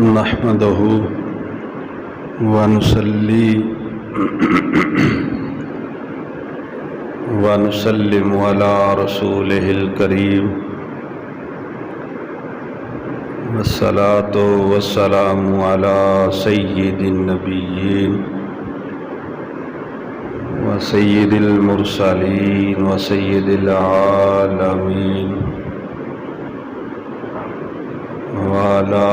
نحمده ونصلي ونسلم على رسوله الكريم والصلاة والسلام على سيد النبيين وسيد المرسلين وسيد العالمين وعلى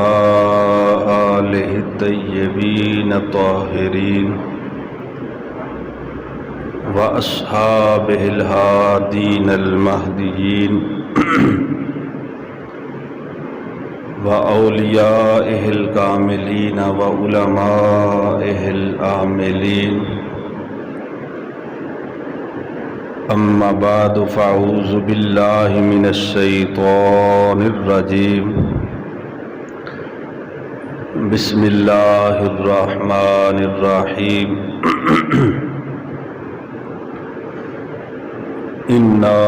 آله الطيبين الطاهرين وأصحابه الهادين المهديين وأوليائه الكاملين وعلمائه العاملين. أما بعد فأعوذ بالله من الشيطان الرجيم. بسم الله الرحمن الرحيم. إنا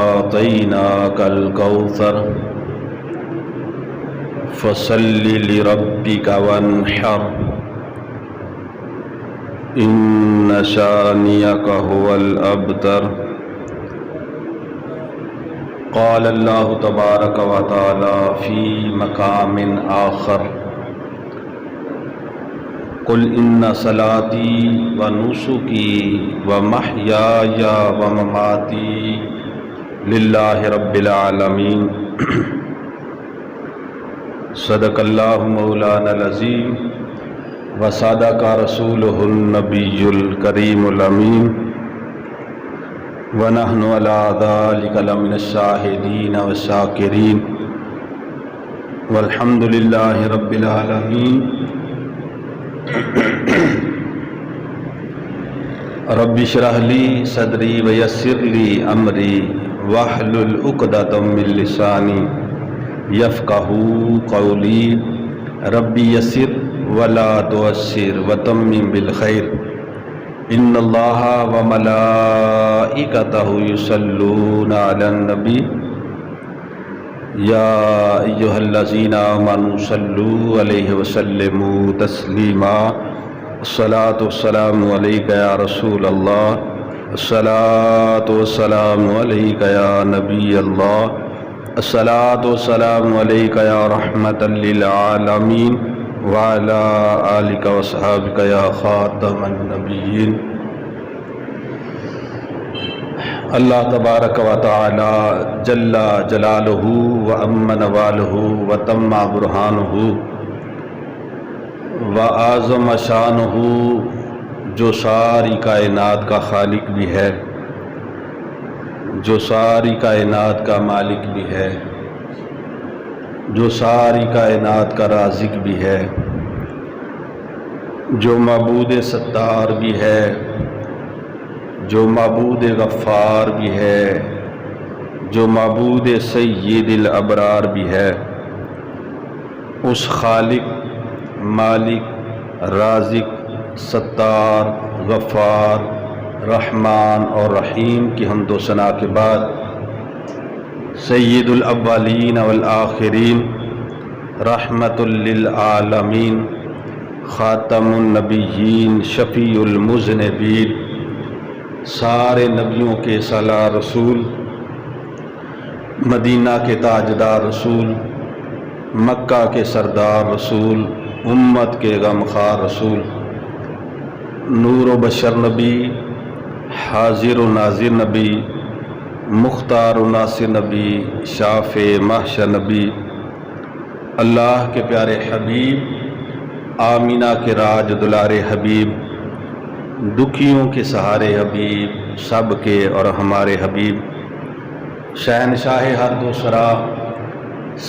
أعطيناك الكوثر فصل لربك وانحر إن شانئك هو الأبتر. قال الله تبارك وتعالى في مقام آخر: قل إن صلاتي ونسكي ومحياي ومماتي لله رب العالمين. صدق الله مولانا العظيم وصدق رسوله النبي الكريم الأمين ونحن على ذلك لمن الشاهدين والشاكرين والحمد لله رب العالمين. رب اشرح لي صدري ويسر لي أمري واحلل عقدة من لساني يفقهوا قولي. ربي يسر ولا تعسر وتمم بالخير. إن الله وملائكته يصلون على النبي يا أيها الذين آمنوا صلوا عليه وسلموا تسليما. الصلاة والسلام عليك يا رسول الله. الصلاة والسلام عليك يا نبي الله. الصلاة والسلام عليك يا رحمة للعالمين وعلى آلك وصحابك يا خاتم النبيين. اللہ تبارک و تعالی جل جلالہ و امن والہ و تم برہانہ و اعظم شانہ، جو ساری کائنات کا خالق بھی ہے، جو ساری کائنات کا مالک بھی ہے، جو ساری کائنات کا رازق بھی ہے، جو معبود ستار بھی ہے، جو معبود غفار بھی ہے، جو معبود سید الابرار بھی ہے، اس خالق، مالک، رازق، ستار، غفار، رحمان اور رحیم کی حمد و ثنا کے بعد سید الاولین والآخرین، رحمت للعالمین، خاتم النبیین، شفیع المذنبین، سارے نبیوں کے سالار رسول، مدینہ کے تاجدار رسول، مکہ کے سردار رسول، امت کے غمخوار رسول، نور و بشر نبی، حاضر و ناظر نبی، مختار و ناصر نبی، شافع محشر نبی، اللہ کے پیارے حبیب، آمینہ کے راج دلارے حبیب، دکھیوں کے سہارے حبیب، سب کے اور ہمارے حبیب، شہنشاہ ہر دو سرا،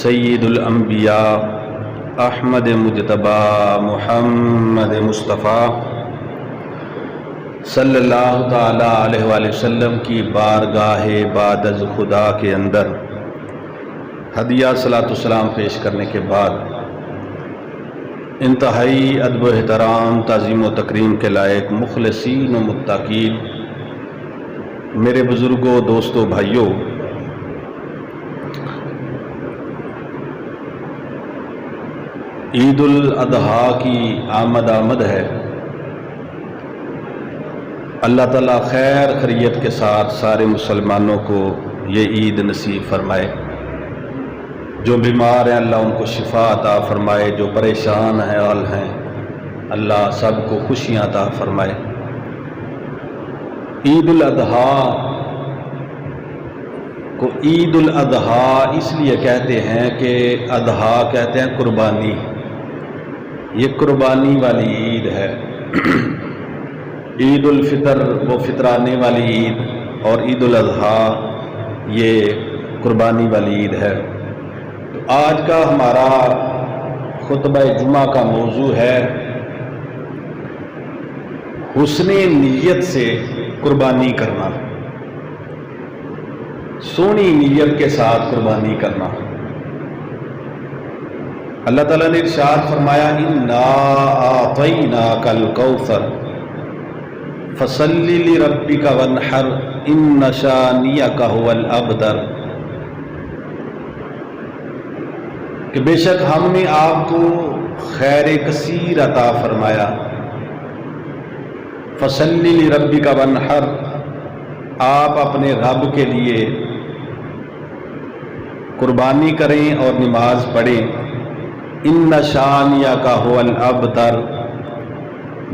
سید الانبیاء، احمد مجتبی محمد مصطفیٰ صلی اللہ تعالی علیہ وآلہ وسلم کی بارگاہ بعد از خدا کے اندر ہدیہ صلاۃ السلام پیش کرنے کے بعد انتہائی ادب و احترام، تعظیم و تکریم کے لائق مخلصین و متقین میرے بزرگوں، دوستوں، بھائیوں، عید الاضحیٰ کی آمد ہے۔ اللہ تعالیٰ خیر خیریت کے ساتھ سارے مسلمانوں کو یہ عید نصیب فرمائے۔ جو بیمار ہیں اللہ ان کو شفا عطا فرمائے، جو پریشان ہیں حال ہیں اللہ سب کو خوشیاں عطا فرمائے۔ عید الاضحیٰ کو عید الاضحیٰ اس لیے کہتے ہیں کہ اضحیٰ کہتے ہیں قربانی، یہ قربانی والی عید ہے۔ عید الفطر وہ فطرانے والی عید، اور عید الاضحیٰ یہ قربانی والی عید ہے۔ تو آج کا ہمارا خطبہ جمعہ کا موضوع ہے حسن نیت سے قربانی کرنا، سونی نیت کے ساتھ قربانی کرنا۔ اللہ تعالیٰ نے ارشاد فرمایا اِنَّا أَعْطَيْنَاكَ الْكَوْثَرَ فَصَلِّ لِرَبِّكَ وَانْحَرْ إِنَّ شَانِئَكَ هُوَ الْأَبْتَرُ، کہ بے شک ہم نے آپ کو خیر کثیر عطا فرمایا۔ فَصَلِّ لِرَبِّكَ وَانْحَرْ، آپ اپنے رب کے لیے قربانی کریں اور نماز پڑھیں۔ اِنَّ شَانِئَكَ هُوَ الْأَبْتَرُ،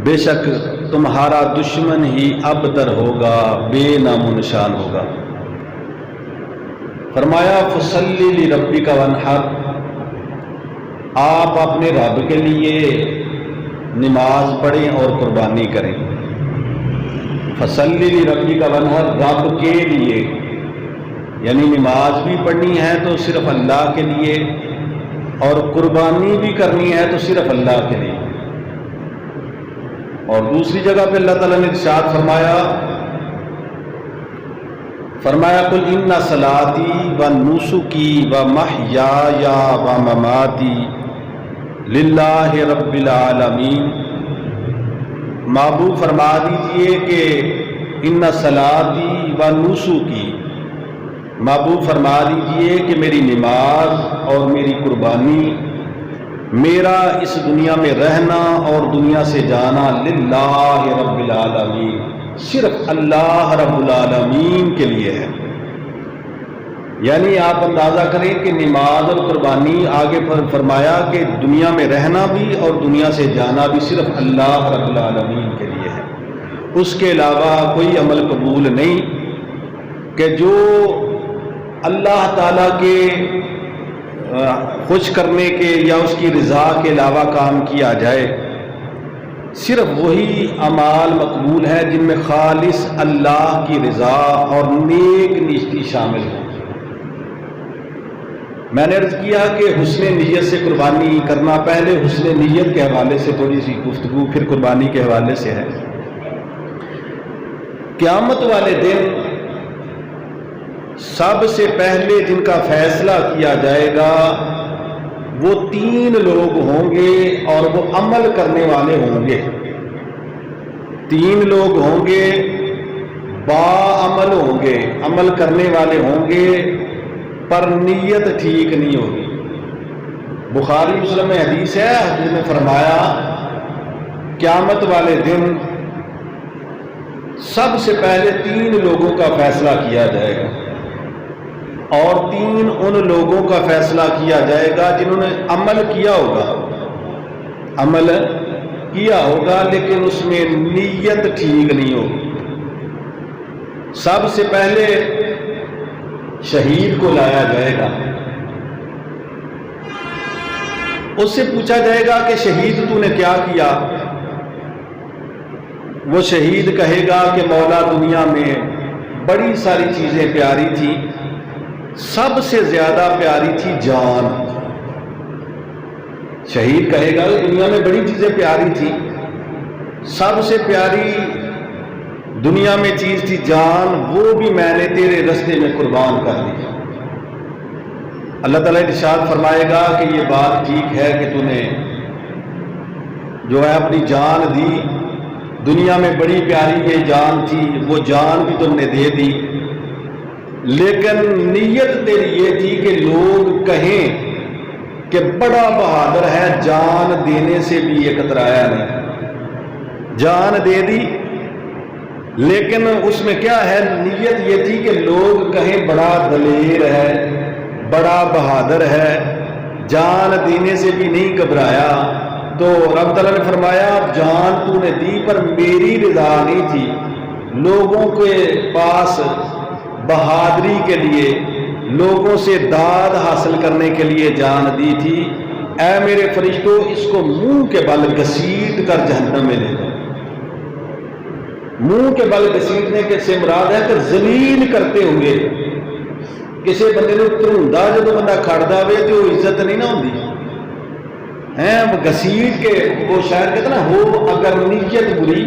بے شک تمہارا دشمن ہی ابتر ہوگا، بے نام و نشان ہوگا۔ فرمایا فَصَلِّ لِرَبِّكَ وَانْحَرْ، آپ اپنے رب کے لیے نماز پڑھیں اور قربانی کریں۔ فَصَلِّ لِرَبِّكَ وَانْحَرْ، رب کے لیے، یعنی نماز بھی پڑھنی ہے تو صرف اللہ کے لیے، اور قربانی بھی کرنی ہے تو صرف اللہ کے لیے۔ اور دوسری جگہ پہ اللہ تعالیٰ نے ارشاد فرمایا قُلْ إِنَّ صَلَاتِي وَنُسُكِي وَمَحْيَايَ وَمَمَاتِي لِلَّهِ رَبِّ الْعَالَمِينَ، محبوب فرما دیجئے کہ اِنَّ صَلَاتِي وَنُسُكِي، محبوب فرما دیجئے کہ میری نماز اور میری قربانی، میرا اس دنیا میں رہنا اور دنیا سے جانا للہ رب العالمین، صرف اللہ رب العالمین کے لیے ہے۔ یعنی آپ اندازہ کریں کہ نماز اور قربانی آگے فرمایا کہ دنیا میں رہنا بھی اور دنیا سے جانا بھی صرف اللہ رب العالمین کے لیے ہے، اس کے علاوہ کوئی عمل قبول نہیں کہ جو اللہ تعالیٰ کے خوش کرنے کے یا اس کی رضا کے علاوہ کام کیا جائے۔ صرف وہی اعمال مقبول ہیں جن میں خالص اللہ کی رضا اور نیک نیتی شامل ہے۔ میں نے عرض کیا کہ حسن نیت سے قربانی کرنا، پہلے حسن نیت کے حوالے سے تھوڑی سی گفتگو، پھر قربانی کے حوالے سے ہے۔ قیامت والے دن سب سے پہلے جن کا فیصلہ کیا جائے گا وہ 3 لوگ ہوں گے، اور وہ عمل کرنے والے ہوں گے۔ 3 لوگ ہوں گے، باعمل ہوں گے، عمل کرنے والے ہوں گے، پر نیت ٹھیک نہیں ہوگی۔ بخاری مسلم میں حدیث ہے، حضور نے فرمایا قیامت والے دن سب سے پہلے 3 لوگوں کا فیصلہ کیا جائے گا، اور 3 ان لوگوں کا فیصلہ کیا جائے گا جنہوں نے عمل کیا ہوگا لیکن اس میں نیت ٹھیک نہیں ہوگی۔ سب سے پہلے شہید کو لایا جائے گا، اس سے پوچھا جائے گا کہ شہید تو نے کیا کیا؟ وہ شہید کہے گا کہ مولا دنیا میں بڑی ساری چیزیں پیاری تھی، سب سے زیادہ پیاری تھی جان۔ شہید کہے گا کہ دنیا میں بڑی چیزیں پیاری تھی، سب سے پیاری دنیا میں چیز تھی جان، وہ بھی میں نے تیرے رستے میں قربان کر دی۔ اللہ تعالیٰ ارشاد فرمائے گا کہ یہ بات ٹھیک ہے کہ تو نے جو ہے اپنی جان دی، دنیا میں بڑی پیاری یہ جان تھی، وہ جان بھی تم نے دے دی، لیکن نیت تیری یہ تھی کہ لوگ کہیں کہ بڑا بہادر ہے، جان دینے سے بھی یہ کترایا نہیں، جان دے دی، لیکن اس میں کیا ہے، نیت یہ تھی کہ لوگ کہیں بڑا دلیر ہے، بڑا بہادر ہے، جان دینے سے بھی نہیں گھبرایا۔ تو رب تعالیٰ نے فرمایا جان تو نے دی پر میری رضا نہیں تھی، لوگوں کے پاس بہادری کے لیے، لوگوں سے داد حاصل کرنے کے لیے جان دی تھی۔ اے میرے فرشتوں، اس کو منہ کے بل گھسیٹ کر جہنم میں لے جاؤ۔ منہ کے بل گھسیٹنے کے سے مراد ہے کہ ذلیل کرتے ہوئے، کسی بندے نے تروندا جب بندہ کھڑتا ہوئے تو عزت نہیں نہ ہوتی ہے، وہ گھسیٹ کے، وہ شاید کہتے نا، ہو اگر نیت بری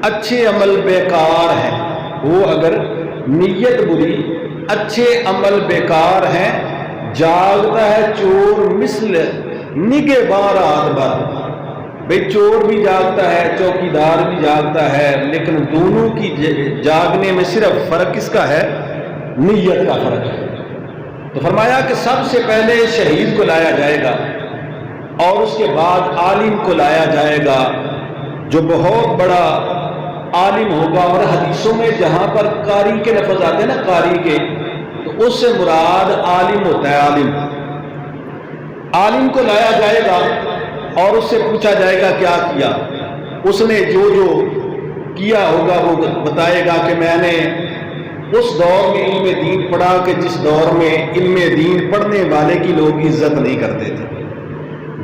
اچھے عمل بیکار ہیں، ہو اگر نیت بری اچھے عمل بیکار ہیں، جاگتا ہے چور مثل نگہباں رات بھر۔ بھئی چور بھی جاگتا ہے، چوکیدار بھی جاگتا ہے، لیکن دونوں کی جاگنے میں صرف فرق کس کا ہے؟ نیت کا فرق ہے۔ تو فرمایا کہ سب سے پہلے شہید کو لایا جائے گا اور اس کے بعد عالم کو لایا جائے گا، جو بہت بڑا عالم ہوگا۔ اور حدیثوں میں جہاں پر قاری کے لفظ آتے ہیں نا، قاری کے، تو اس سے مراد عالم ہوتا ہے۔ عالم کو لایا جائے گا اور اس سے پوچھا جائے گا کیا کیا، اس نے جو جو کیا ہوگا وہ بتائے گا کہ میں نے اس دور میں علم دین پڑھا کہ جس دور میں علم دین پڑھنے والے کی لوگ عزت نہیں کرتے تھے۔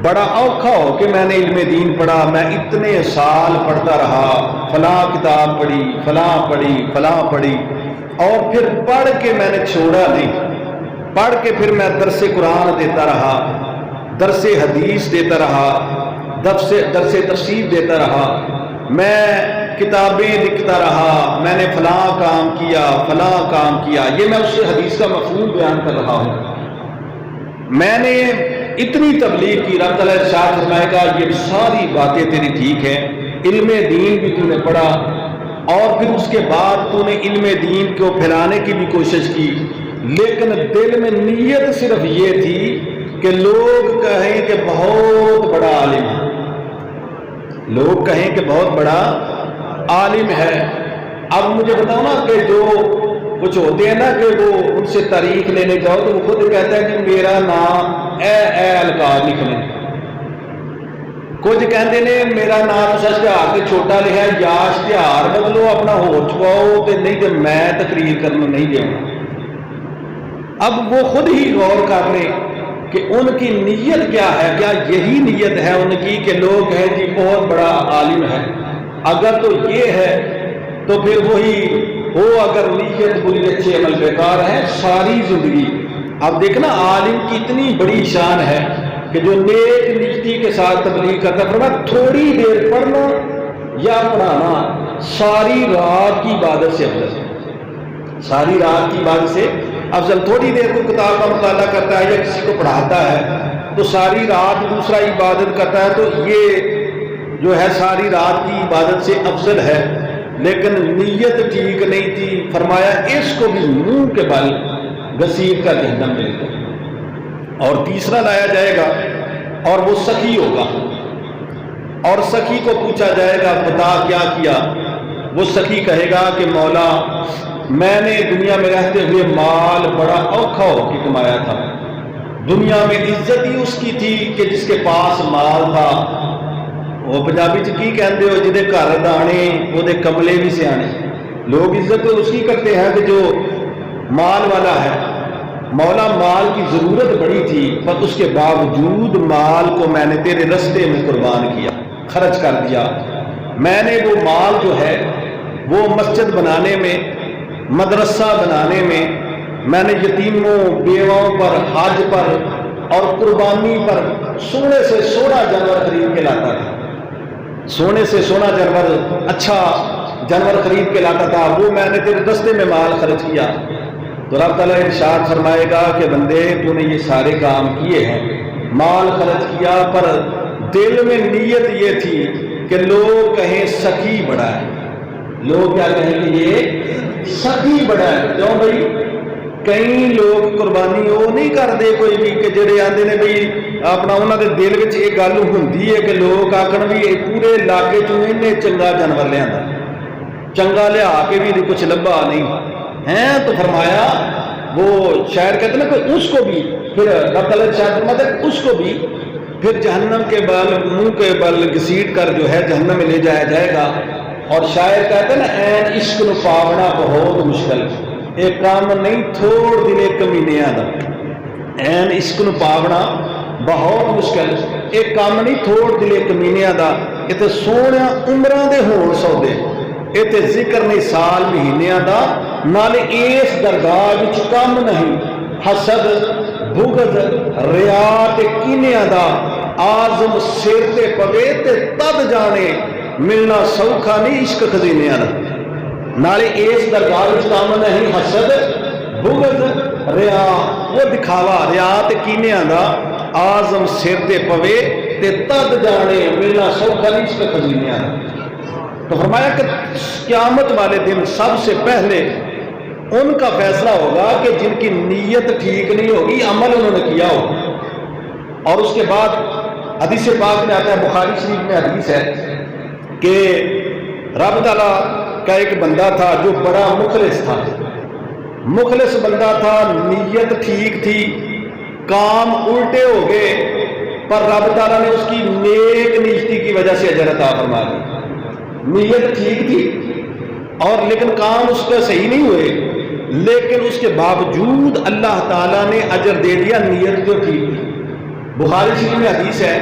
بڑا اوکھا ہو کہ میں نے علم دین پڑھا، میں اتنے سال پڑھتا رہا، فلاں کتاب پڑھی، فلاں پڑھی، فلاں پڑھی، اور پھر پڑھ کے میں نے چھوڑا نہیں، پڑھ کے پھر میں درس قرآن دیتا رہا، درس حدیث دیتا رہا، درس تفسیر دیتا رہا، میں کتابیں لکھتا رہا، میں نے فلاں کام کیا، فلاں کام کیا۔ یہ میں اس حدیث کا مفہوم بیان کر رہا ہوں۔ میں نے اتنی تبلیغ کی، رب تعالیٰ ارشاد فرمائے گا یہ ساری باتیں تیری ٹھیک ہیں، علم دین بھی تو نے پڑھا، اور پھر اس کے بعد تو نے علم دین کو پھیلانے کی بھی کوشش کی، لیکن دل میں نیت صرف یہ تھی کہ لوگ کہیں کہ بہت بڑا عالم ہے، لوگ کہیں کہ بہت بڑا عالم ہے۔ اب مجھے بتاؤ نا کہ جو کچھ ہوتے ہیں نا کہ وہ ان سے تاریخ لینے جاؤ تو وہ خود کہتا ہے کہ میرا نام اے القاب لکھ لیں، کچھ کہتے ہیں میرا نام اس اشتہار سے چھوٹا لکھا ہے، یا اشتہار بدلو اپنا ہو چکاؤ تو نہیں تو میں تقریر کرنا نہیں دوں گا۔ اب وہ خود ہی غور کر لیں کہ ان کی نیت کیا ہے، کیا یہی نیت ہے ان کی کہ لوگ ہیں جی بہت بڑا عالم ہے؟ اگر تو یہ ہے تو پھر وہی ہو، اگر نیت بری اچھے عمل بیکار ہے ساری زندگی۔ اب دیکھنا عالم کی اتنی بڑی شان ہے کہ جو نیک نیتی کے ساتھ تبلیغ کرتا ہے، تھوڑی دیر پڑھنا یا پڑھانا ساری رات کی عبادت سے افضل، ساری رات کی عبادت سے افضل۔ تھوڑی دیر کو کتاب کا مطالعہ کرتا ہے یا کسی کو پڑھاتا ہے تو ساری رات دوسرا عبادت کرتا ہے، تو یہ جو ہے ساری رات کی عبادت سے افضل ہے، لیکن نیت ٹھیک نہیں تھی۔ فرمایا اس کو بھی منہ کے بل گھسیٹ کر جہنم میں لے جاؤ۔ اور تیسرا لایا جائے گا اور وہ سخی ہوگا، اور سخی کو پوچھا جائے گا بتا کیا کیا؟ وہ سخی کہے گا کہ مولا میں نے دنیا میں رہتے ہوئے مال بڑا اوکھا ہو کے کمایا تھا، دنیا میں عزت ہی اس کی تھی کہ جس کے پاس مال تھا۔ وہ پنجابی کی کہتے ہو جہدے گھر دانے وہ دے کملے بھی سیانے، لوگ عزت تو اس کی کرتے ہیں کہ جو مال والا ہے۔ مولا مال کی ضرورت بڑی تھی پر اس کے باوجود مال کو میں نے تیرے رستے میں قربان کیا، خرچ کر دیا۔ میں نے وہ مال جو ہے وہ مسجد بنانے میں، مدرسہ بنانے میں نے یتیموں، بیواؤں پر، حج پر اور قربانی پر سونے سے سونا جانور خرید کے لاتا تھا، سونے سے سونا جانور، اچھا جانور خرید کے لاتا تھا، وہ میں نے تیرے رستے میں مال خرچ کیا۔ تو رب تعالیٰ ارشاد فرمائے گا کہ بندے تو نے یہ سارے کام کیے ہیں، مال خرچ کیا، پر دل میں نیت یہ تھی کہ لوگ کہیں سخی بڑا ہے، لوگ کیا کہیں کہ یہ سخی بڑا ہے۔ کیوں بھائی؟ کئی لوگ قربانی وہ نہیں کرتے کوئی بھی کہ جڑے آتے ہیں بھائی اپنا انہوں کے دل میں یہ گل ہوتی ہے کہ لوگ آخر بھی پورے علاقے چنے چنگا جانور لیا چنگا لیا کے بھی کچھ لبا نہیں ہے، تو فرمایا وہ شاید کہتے ہیں نا کہ اس کو بھی پھر رب تعالیٰ شاید فرماتا ہے اس کو بھی پھر جہنم کے بل منہ کے بل گھسیٹ کر جو ہے جہنم میں لے جایا جائے گا۔ اور شاعر کہتے ہیں نا این عشق نو پاونا بہت مشکل، ایک کام نہیں تھوڑ دلے کمینیاں دا، این عشق نو پاونا بہت مشکل، ایک کام نہیں تھوڑ دلے کمینیاں دا، یہ تے سونے عمرہ دے ہون سودے، یہ تے ذکر نہیں سال مہینیاں دا، نالے اس درگاہ وچ کم نہیں، حسد بغض ریا تے کینیاں دا، آزم سر تے پوے تے تد جانے ملنا سوکھا نہیں عشق خزینے دا، نالے اس درگاہ وچ کم نہیں، حسد بغض ریا وہ دکھاوا ریا تے کینیاں دا، آزم سر تے پوے تے تد جانے ملنا سوکھا نہیں عشق خزینے دا۔ تو فرمایا کہ قیامت والے دن سب سے پہلے ان کا فیصلہ ہوگا کہ جن کی نیت ٹھیک نہیں ہوگی، عمل انہوں نے کیا ہوگا۔ اور اس کے بعد حدیث پاک میں آتا ہے، بخاری شریف میں حدیث ہے کہ رب تعالیٰ کا ایک بندہ تھا جو بڑا مخلص تھا، مخلص بندہ تھا، نیت ٹھیک تھی، کام الٹے ہو گئے، پر رب تعالیٰ نے اس کی نیک نیتی کی وجہ سے اجر عطا فرما دی۔ نیت ٹھیک تھی اور لیکن کام اس کا صحیح نہیں ہوئے، لیکن اس کے باوجود اللہ تعالیٰ نے اجر دے دیا، نیت جو ٹھیک تھی۔ بخاری شریف میں حدیث ہے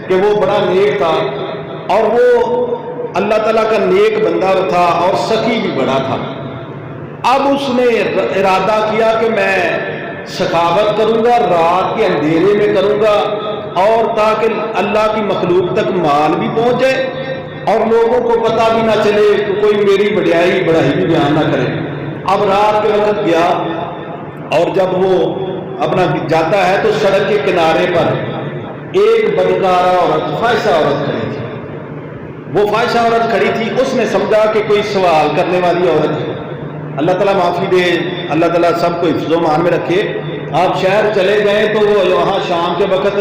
کہ وہ بڑا نیک تھا اور وہ اللہ تعالیٰ کا نیک بندہ تھا اور سخی بھی بڑا تھا۔ اب اس نے ارادہ کیا کہ میں سخاوت کروں گا، رات کے اندھیرے میں کروں گا، اور تاکہ اللہ کی مخلوق تک مال بھی پہنچ جائے اور لوگوں کو پتہ بھی نہ چلے، کوئی میری بڑائی بھی بیان نہ کرے۔ اب رات کے وقت گیا اور جب وہ اپنا جاتا ہے تو سڑک کے کنارے پر ایک بدکارہ عورت، فاحشہ عورت کھڑی تھی۔ وہ فاحشہ عورت کھڑی تھی، اس نے سمجھا کہ کوئی سوال کرنے والی عورت ہے۔ اللہ تعالیٰ معافی دے، اللہ تعالیٰ سب کو حفظ و امان میں رکھے۔ آپ شہر چلے گئے تو وہ وہاں شام کے وقت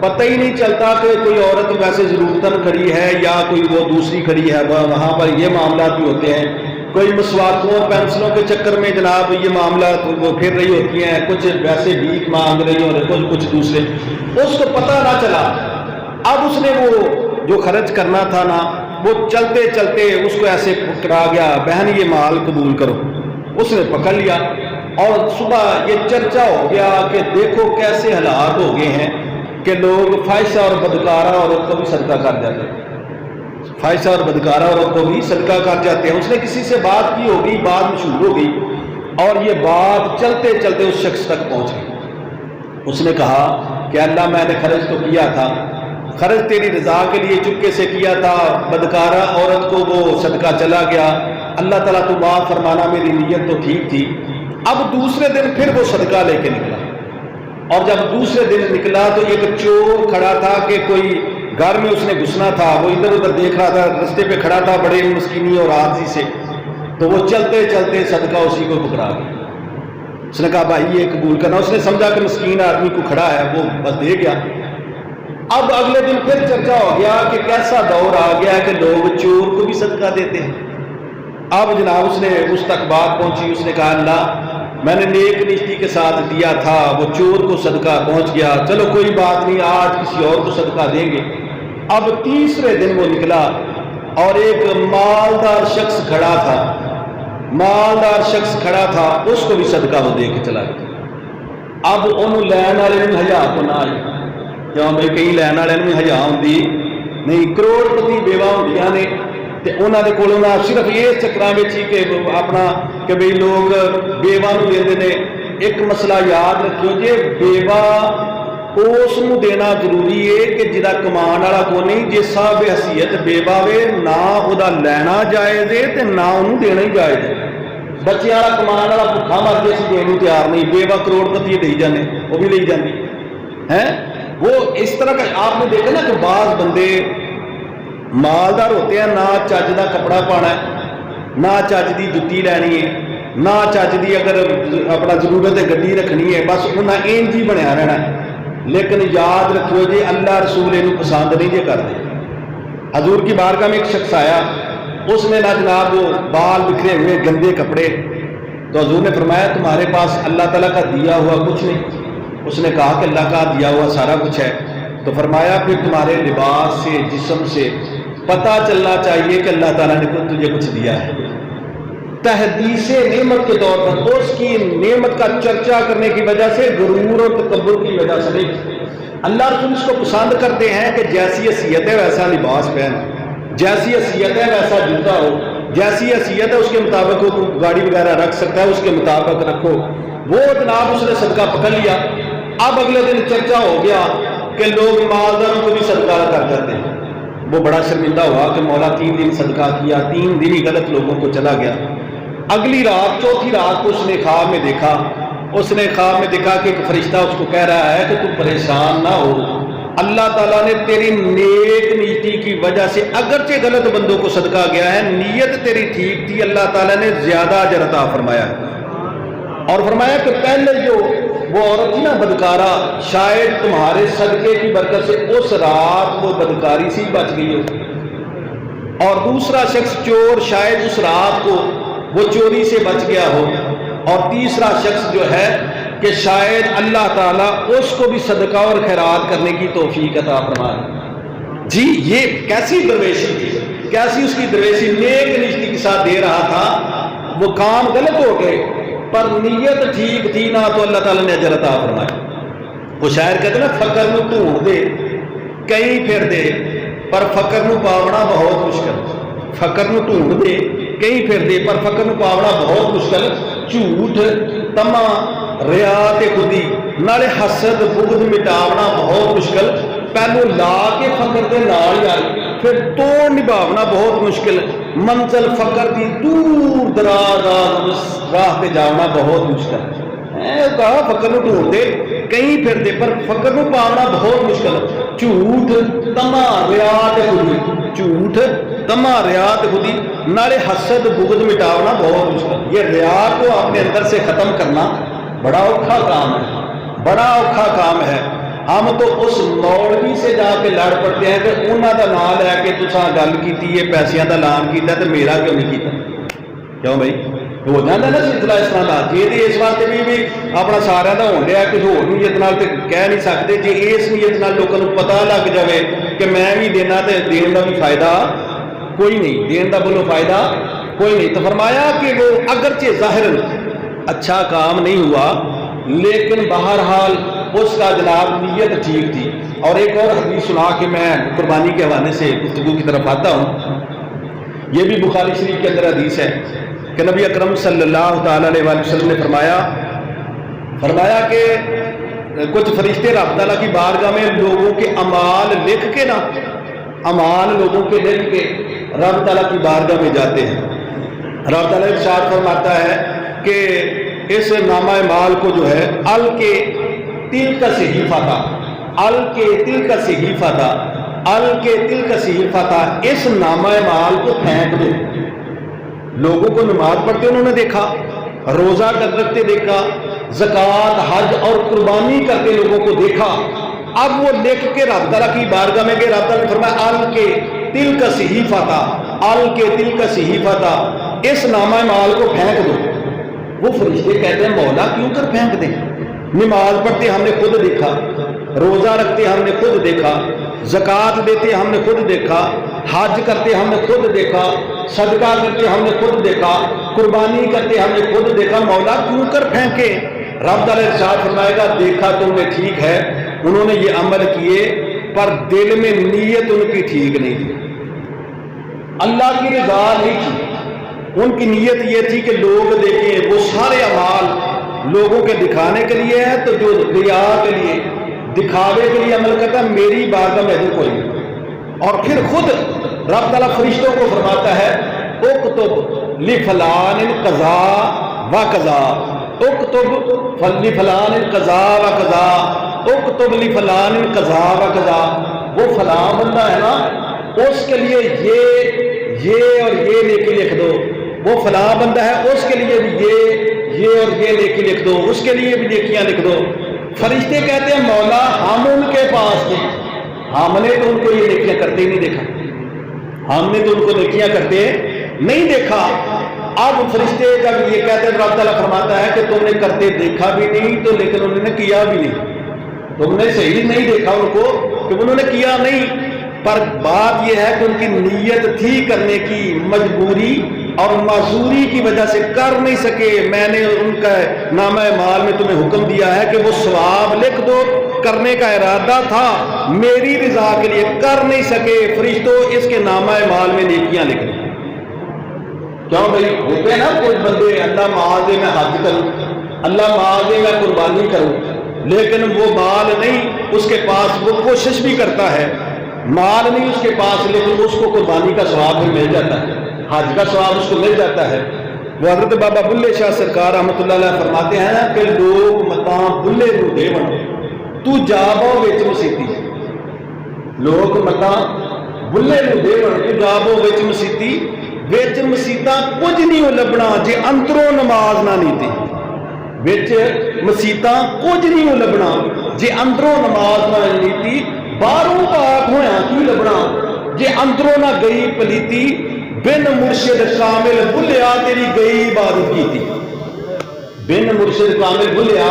پتہ ہی نہیں چلتا کہ کوئی عورت ویسے ضرورتاً کھڑی ہے یا کوئی وہ دوسری کھڑی ہے، وہاں پر یہ معاملات بھی ہوتے ہیں۔ کوئی مسواکوں اور پینسلوں کے چکر میں جناب یہ معاملات وہ پھر رہی ہوتی ہیں، کچھ ویسے بھیک مانگ رہی اور کچھ دوسرے، اس کو پتہ نہ چلا۔ اب اس نے وہ جو خرچ کرنا تھا نا، وہ چلتے چلتے اس کو ایسے پکڑا گیا، بہن یہ مال قبول کرو، اس نے پکڑ لیا۔ اور صبح یہ چرچا ہو گیا کہ دیکھو کیسے حالات ہو گئے ہیں کہ لوگ فاحشہ اور بدکارہ عورت کو بھی صدقہ کر جاتے ہیں، فاحشہ اور بدکارہ عورت کو بھی صدقہ کر جاتے ہیں۔ اس نے کسی سے بات کی ہوگی، بات مشہور ہو گئی اور یہ بات چلتے چلتے اس شخص تک پہنچ گئی۔ اس نے کہا کہ اللہ میں نے خرچ تو کیا تھا، خرچ تیری رضا کے لیے چپکے سے کیا تھا، بدکارہ عورت کو وہ صدقہ چلا گیا، اللہ تعالیٰ تو معاف فرمانا، میری نیت تو ٹھیک تھی۔ اب دوسرے دن پھر وہ صدقہ لے کے نکلا، اور جب دوسرے دن نکلا تو ایک چور کھڑا تھا کہ کوئی گھر میں اس نے گھسنا تھا، وہ ادھر ادھر دیکھ رہا تھا، رستے پہ کھڑا تھا بڑے مسکینی اور عاجزی سے، تو وہ چلتے چلتے صدقہ اسی کو پکڑا گیا۔ اس نے کہا بھائی یہ قبول کرنا، اس نے سمجھا کہ مسکین آدمی کو کھڑا ہے، وہ بس دے گیا۔ اب اگلے دن پھر چرچا ہو گیا کہ کیسا دور آ گیا کہ لوگ چور کو بھی صدقہ دیتے ہیں۔ اب جناب اس نے اس تک بات پہنچی، اس نے کہا اللہ میں نے نیک نیتی کے ساتھ دیا تھا، وہ چور کو صدقہ پہنچ گیا، چلو کوئی بات نہیں، آج کسی اور کو صدقہ دیں گے۔ اب تیسرے دن وہ نکلا اور ایک مالدار شخص کھڑا تھا، مالدار شخص کھڑا تھا، اس کو بھی صدقہ وہ دے کے چلا گیا۔ اب انہوں لین والے میں حیا کو نہ آئی، کیوں بھائی کئی لین والے میں حیا ہوندی نہیں، کروڑ پتی بیوہ ہوندیاں نے تے انہاں دے کولوں نہ صرف یہ چکراں وچ ہی کہ اپنا کہ بھئی لوگ بیوہ نوں دیندے نے۔ ایک مسئلہ یاد رکھیو جے، بیوہ اس نوں دینا ضروری ہے کہ جہاں کمان والا کو نہیں، جے صاحب حیثیت بیوہ وے نہ وہدا لینا جائز ہے تے نہ انہوں دینا ہی جائز ہے۔ بچے والا کمان والا بھکھا مر کے اسی دین تیار نہیں، بیوہ کروڑ پتی دے جانے، وہ بھی لے جاندی ہیں۔ وہ اس طرح کا آپ نے دیکھا نا کہ بعض بندے مالدار ہوتے ہیں، نہ چج دا کپڑا پانا ہے، نہ چج دی جتی لینی ہے، نہ چج دی اگر اپنا ضرورت گڈی رکھنی ہے بس انہیں انج ہی بنیا رہنا ہے۔ لیکن یاد رکھو جی اللہ رسول یہ پسند نہیں جی کرتے۔ حضور کی بارگاہ میں ایک شخص آیا، اس نے نہ جناب وہ بال بکھرے ہوئے گندے کپڑے، تو حضور نے فرمایا تمہارے پاس اللہ تعالیٰ کا دیا ہوا کچھ نہیں؟ اس نے کہا کہ اللہ کا دیا ہوا سارا کچھ ہے۔ تو فرمایا پھر تمہارے لباس سے جسم سے پتہ چلنا چاہیے کہ اللہ تعالیٰ نے تجھے کچھ دیا ہے۔ تحدیث نعمت کے طور پر اس کی نعمت کا چرچا کرنے کی وجہ سے، غرور اور تکبر کی وجہ سے نہیں۔ اللہ رسول اس کو پسند کرتے ہیں کہ جیسی حیثیت ہے ویسا لباس پہن، جیسی حیثیت ہے ویسا جوتا ہو، جیسی حیثیت ہے اس کے مطابق وہ گاڑی وغیرہ رکھ سکتا ہے، اس کے مطابق رکھو۔ وہ جناب اس نے صدقہ پکڑ لیا۔ اب اگلے دن چرچا ہو گیا کہ لوگ مالداروں کو بھی صدقہ کر جاتے ہیں۔ وہ بڑا شرمندہ ہوا کہ مولا 3 دن صدقہ کیا، 3 دن ہی غلط لوگوں کو چلا گیا۔ اگلی رات، چوتھی رات کو اس نے خواب میں دیکھا، اس نے خواب میں دیکھا کہ ایک فرشتہ اس کو کہہ رہا ہے کہ تم پریشان نہ ہو، اللہ تعالیٰ نے تیری نیک نیتی کی وجہ سے اگرچہ غلط بندوں کو صدقہ گیا ہے، نیت تیری ٹھیک تھی، اللہ تعالیٰ نے زیادہ اجر عطا فرمایا ہے۔ اور فرمایا کہ پہلے جو وہ عورت تھی نا بدکارہ، شاید تمہارے صدقے کی برکت سے اس رات وہ بدکاری سے بچ گئی ہو، اور دوسرا شخص چور، شاید اس رات کو وہ چوری سے بچ گیا ہو، اور تیسرا شخص جو ہے کہ شاید اللہ تعالیٰ اس کو بھی صدقہ اور خیرات کرنے کی توفیق عطا فرمائے۔ جی یہ کیسی درویشی تھی، کیسی اس کی درویشی، نیک نیتی کے ساتھ دے رہا تھا، وہ کام غلط ہو گئے پر نیت ٹھیک تھی نہ، تو اللہ تعالیٰ نے اجر عطا فرمائے۔ وہ شاعر کہتے ہیں نا، فقر نو ڈھونڈ دے کہیں پھر دے، پر فقر نو پاونا بہت مشکل۔ فقر نو ڈھونڈ دے کہیں پھر دے، پر فقر نو پاونا بہت مشکل۔ جھوٹ، تما، ریا تے خودی، نالے حسد بغض مٹاونا بہت مشکل۔ پہلو لا کے فقر دے نال یار، پھر توڑ نبھاونا بہت مشکل۔ منزل فقر دی دور دراز راہ پہ جانا بہت مشکل۔ کہا فقر نو ڈھونڈ دے کہیں پھر دے، پر فقر نو پاونا بہت مشکل۔ جھوٹ، تما، ریا تے خودی، جھوٹ، تما، ریا تے خودی، نالے حسد بغض مٹاونا بہت مشکل۔ یہ ریا کو اپنے اندر سے ختم کرنا بڑا اوکھا کام ہے، بڑا اوکھا کام ہے۔ ہم تو اس مولوی سے جا کے لڑ پڑتے ہیں کہ انہوں کا نام لے کے تساں گل کی ہے، پیسیاں کا اعلان کیا تو میرا کیوں نہیں کیتا؟ کیوں بھائی ہو جاتا نا سلسلہ اس طرح کا؟ جی اس واسطے بھی اپنا سارا کا ہو رہا کسی ہور نیت نال تے کہہ نہیں سکتے۔ جی اس نیت نال لوگوں کو پتہ لگ جائے کہ میں بھی دینا تے دین کا بھی فائدہ کوئی نہیں، دین کا بولو فائدہ کوئی نہیں۔ تو فرمایا کہ وہ اگرچہ ظاہر اچھا کام نہیں ہوا لیکن بہرحال اس کا جناب نیت ٹھیک تھی۔ اور ایک اور حدیث سنا کے میں قربانی کے حوالے سے گفتگو کی طرف آتا ہوں۔ یہ بھی بخاری شریف کے اندر حدیث ہے کہ نبی اکرم صلی اللہ تعالی علیہ وسلم نے فرمایا کہ کچھ فرشتے رب تعالیٰ کی بارگاہ میں لوگوں کے اعمال لکھ کے نا، اعمال لوگوں کے لکھ کے رب تعالیٰ کی بارگاہ میں جاتے ہیں۔ رب تعالیٰ ارشاد فرماتا ہے کہ اس نامہ اعمال کو جو ہے الکے تلک صحیفہ تھا، الکے تلک صحیفہ تھا، الکے تلک صحیفہ تھا، اس نامہ اعمال کو پھینک دو۔ لوگوں کو نماز پڑھتے انہوں نے دیکھا، روزہ رکھتے دیکھا، زکوٰۃ، حج اور قربانی کرتے لوگوں کو دیکھا۔ اب وہ لکھ کے رب تعالیٰ کی بارگاہ میں گئے، رب تعالیٰ نے فرمایا الکے تلک صحیفہ تھا، الکے تلک صحیفہ تھا، اس نامہ اعمال کو پھینک دو۔ وہ فرشتے کہتے ہیں مولا کیوں کر پھینک دیں؟ نماز پڑھتے ہم نے خود دیکھا، روزہ رکھتے ہم نے خود دیکھا، زکوٰۃ دیتے ہم نے خود دیکھا، حج کرتے ہم نے خود دیکھا، صدقہ کرتے ہم نے خود دیکھا، قربانی کرتے ہم نے خود دیکھا، مولا کیوں کر پھینکے؟ رب تعالیٰ ارشاد فرمائے گا دیکھا تم نے ٹھیک ہے، انہوں نے یہ عمل کیے پر دل میں نیت ان کی ٹھیک نہیں تھی، اللہ کی رضا نہیں تھی، ان کی نیت یہ تھی کہ لوگ دیکھیں۔ وہ سارے اعمال لوگوں کے دکھانے کے لیے ہے، تو جو ریا کے لیے، دکھاوے کے لیے عمل کرتا ہے میری بارگاہ میں کوئی نہیں۔ اور پھر خود رب تعالیٰ فرشتوں کو فرماتا ہے اکتب لفلان قضا و قضا، اکتب لفلان قضا و قضا، اکتب لفلان قضا و قضا۔ وہ فلاں بندہ ہے نا، اس کے لیے یہ اور یہ نیکی لکھ دو، وہ فلاں بندہ ہے اس کے لیے بھی یہ اور یہ نیکی لکھ دو، اس کے لیے بھی نیکیاں لکھ دو۔ فرشتے کہتے ہیں مولا ہم ان کے پاس تھے، ہم نے تو ان کو یہ نیکیاں کرتے ہی نہیں دیکھا، ہم نے تو ان کو نیکیاں کرتے نہیں دیکھا۔ اب فرشتے جب یہ کہتے ہیں تو اللہ تعالیٰ فرماتا ہے کہ تم نے کرتے دیکھا بھی نہیں تو لیکن انہوں نے کیا بھی نہیں، تم نے صحیح نہیں دیکھا ان کو کہ انہوں نے کیا نہیں، پر بات یہ ہے کہ ان کی نیت تھی کرنے کی، مجبوری اور معذوری کی وجہ سے کر نہیں سکے۔ میں نے ان کا نامہ اعمال میں تمہیں حکم دیا ہے کہ وہ ثواب لکھ دو، کرنے کا ارادہ تھا میری رضا کے لیے، کر نہیں سکے، فرشتوں اس کے نامہ اعمال میں نیکیاں لکھ دو۔ کیوں بھائی ہوتے ہیں نا کچھ بندے، اللہ معاذ میں حج کروں، اللہ معاذ میں قربانی کروں، لیکن وہ مال نہیں اس کے پاس، وہ کوشش بھی کرتا ہے، مال نہیں اس کے پاس، لیکن اس کو قربانی کا ثواب بھی مل جاتا ہے، حج کا ثواب اس کو مل جاتا ہے۔ وہ حضرت بابا بلے شاہ سرکار رحمۃ اللہ علیہ فرماتے ہیں کہ لوگ متاں بلے نو دیون تو جابو وچ مسیتی، لوگ متاں بلے نو دیون تو جابو وچ مسیتی، وچ مسیتاں کچھ نہیں لبنا جے اندروں نماز نہ نیتی، وچ مسیتاں کچھ نہیں لبنا جے اندروں نماز نہ نیتی، باہروں پاک ہویا کی لبنا جے اندروں نہ گئی پلیتی، بن مرشد کامل بھلیا تیری گئی عبادت کی تھی، بن مرشد کامل بھلیا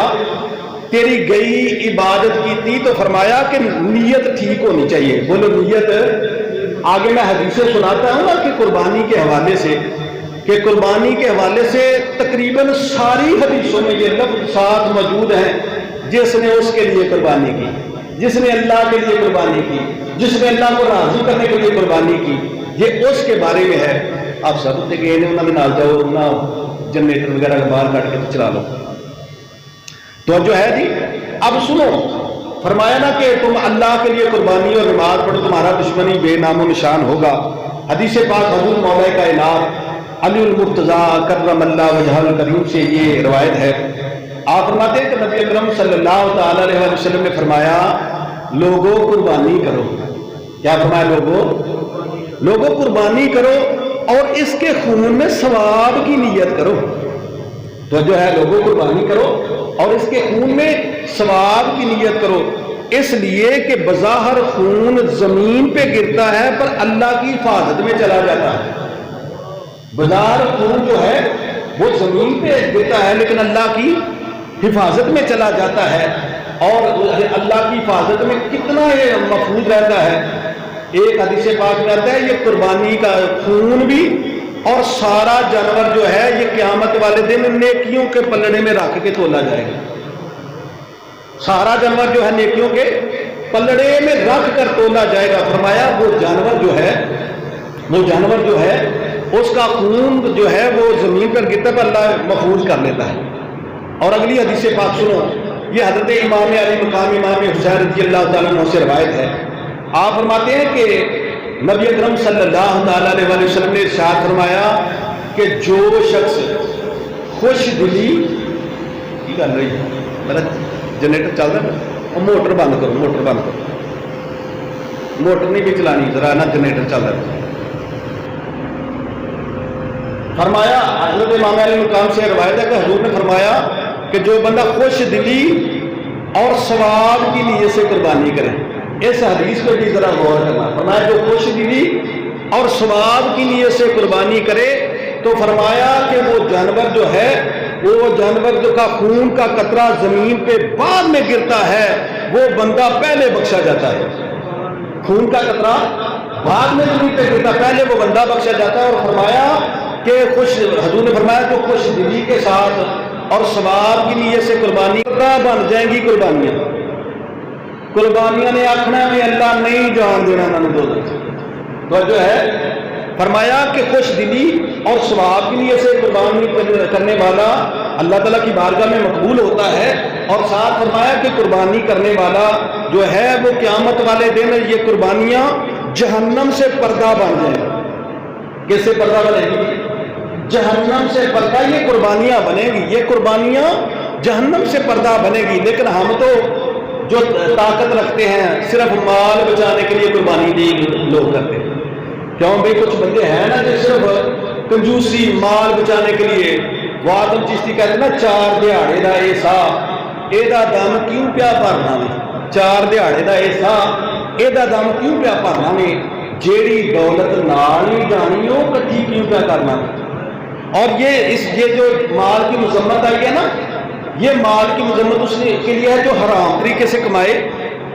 تیری گئی عبادت کی تھی۔ تو فرمایا کہ نیت ٹھیک ہونی چاہیے، بولو نیت۔ آگے میں حدیثیں سناتا ہوں نا کہ قربانی کے حوالے سے، کہ قربانی کے حوالے سے تقریباً ساری حدیثوں میں یہ لفظ ساتھ موجود ہیں، جس نے اس کے لیے قربانی کی، جس نے اللہ کے لیے قربانی کی، جس نے اللہ کو راضی کرنے کے لیے قربانی کی، یہ اس کے بارے میں ہے۔ آپ سب تے گئے نے انہوں نے نال جاؤ نہ جنریٹر وغیرہ باہر کٹ کے چلا لو تو جو ہے جی۔ اب سنو، فرمایا نا کہ تم اللہ کے لیے قربانی اور نماز پڑھو تمہارا دشمنی بے نام و نشان ہوگا۔ حدیث پاک حضور مولا کائنات علی المرتضیٰ کرم اللہ وجہ الکریم سے یہ روایت ہے۔ آپ فرماتے ہیں کہ نبی اکرم صلی اللہ تعالی علیہ وسلم نے فرمایا لوگوں قربانی کرو، کیا فرمایا لوگوں قربانی کرو اور اس کے خون میں ثواب کی نیت کرو۔ تو جو ہے لوگوں قربانی کرو اور اس کے خون میں ثواب کی نیت کرو، اس لیے کہ بظاہر خون زمین پہ گرتا ہے پر اللہ کی حفاظت میں چلا جاتا ہے۔ بظاہر خون جو ہے وہ زمین پہ گرتا ہے لیکن اللہ کی حفاظت میں چلا جاتا ہے، اور اللہ کی حفاظت میں کتنا یہ محفوظ رہتا ہے۔ ایک حدیث پاک میں آتا ہے یہ قربانی کا خون بھی اور سارا جانور جو ہے یہ قیامت والے دن نیکیوں کے پلڑے میں رکھ کے تولا جائے گا، سارا جانور جو ہے نیکیوں کے پلڑے میں رکھ کر تولا جائے گا۔ فرمایا وہ جانور جو ہے اس کا خون جو ہے وہ زمین پر گرتا پر اللہ محفوظ کر لیتا ہے۔ اور اگلی حدیث پاک سنو، یہ حضرت امام علی مقام امام حسین رضی اللہ تعالیٰ عنہ سے روایت ہے۔ آپ فرماتے ہیں کہ نبی اکرم صلی اللہ تعالیٰ علیہ وسلم نے ارشاد فرمایا کہ جو شخص خوش دلی کی گل رہی میرا جنریٹر چل رہا ہے، موٹر بند کرو، موٹر نہیں بھی چلانی ذرا نا، جنریٹر چل رہا ہے۔ فرمایا حضرت امام علی مقام سے روایت ہے کہ حضور نے فرمایا کہ جو بندہ خوش دلی اور ثواب کی نیت سے قربانی کرے، اس حدیث کو بھی ذرا غور کرنا۔ فرمایا جو خوش دلی اور ثواب کی نیت سے قربانی کرے تو فرمایا کہ وہ جانور جو ہے، وہ جانور جو کا خون کا قطرہ زمین پہ بعد میں گرتا ہے وہ بندہ پہلے بخشا جاتا ہے، خون کا قطرہ بعد میں زمین پہ گرتا پہلے وہ بندہ بخشا جاتا ہے۔ اور فرمایا کہ حضور نے فرمایا جو خوش دلی کے ساتھ اور ثواب کی نیت سے قربانی بن جائیں گی قربانیاں نے آخنا میں اللہ نہیں جان دینا انہوں نے تو جو ہے فرمایا کہ خوش دلی اور ثواب کی نیت سے قربانی کرنے والا اللہ تعالیٰ کی بارگاہ میں مقبول ہوتا ہے۔ اور ساتھ فرمایا کہ قربانی کرنے والا جو ہے وہ قیامت والے دن یہ قربانیاں جہنم سے پردہ بن جائیں گی۔ کس سے پردہ بنے گی؟ جہنم سے پردہ، یہ قربانیاں بنے گی، یہ قربانیاں جہنم سے پردہ بنے گی۔ لیکن ہم تو جو طاقت رکھتے ہیں صرف مال بچانے کے لیے قربانی نہیں لوگ کرتے، کیوں بھائی کچھ بندے ہیں نا جو صرف کنجوسی مال بچانے کے لیے وہ آدم چشتی کہتے ہیں نا 4 دہاڑے دا ایسا ایدا دم کیوں پیا بھرنا میں 4 دہاڑے دا ایسا ایدا دم کیوں پیا بھرنا میں جیڑی دولت نال ہی جانی ہو کٹھی کیوں پیا کرنا. اور یہ جو مال کی مذمت آئی ہے نا یہ مال کی مذمت اس کے لیے ہے جو حرام طریقے سے کمائے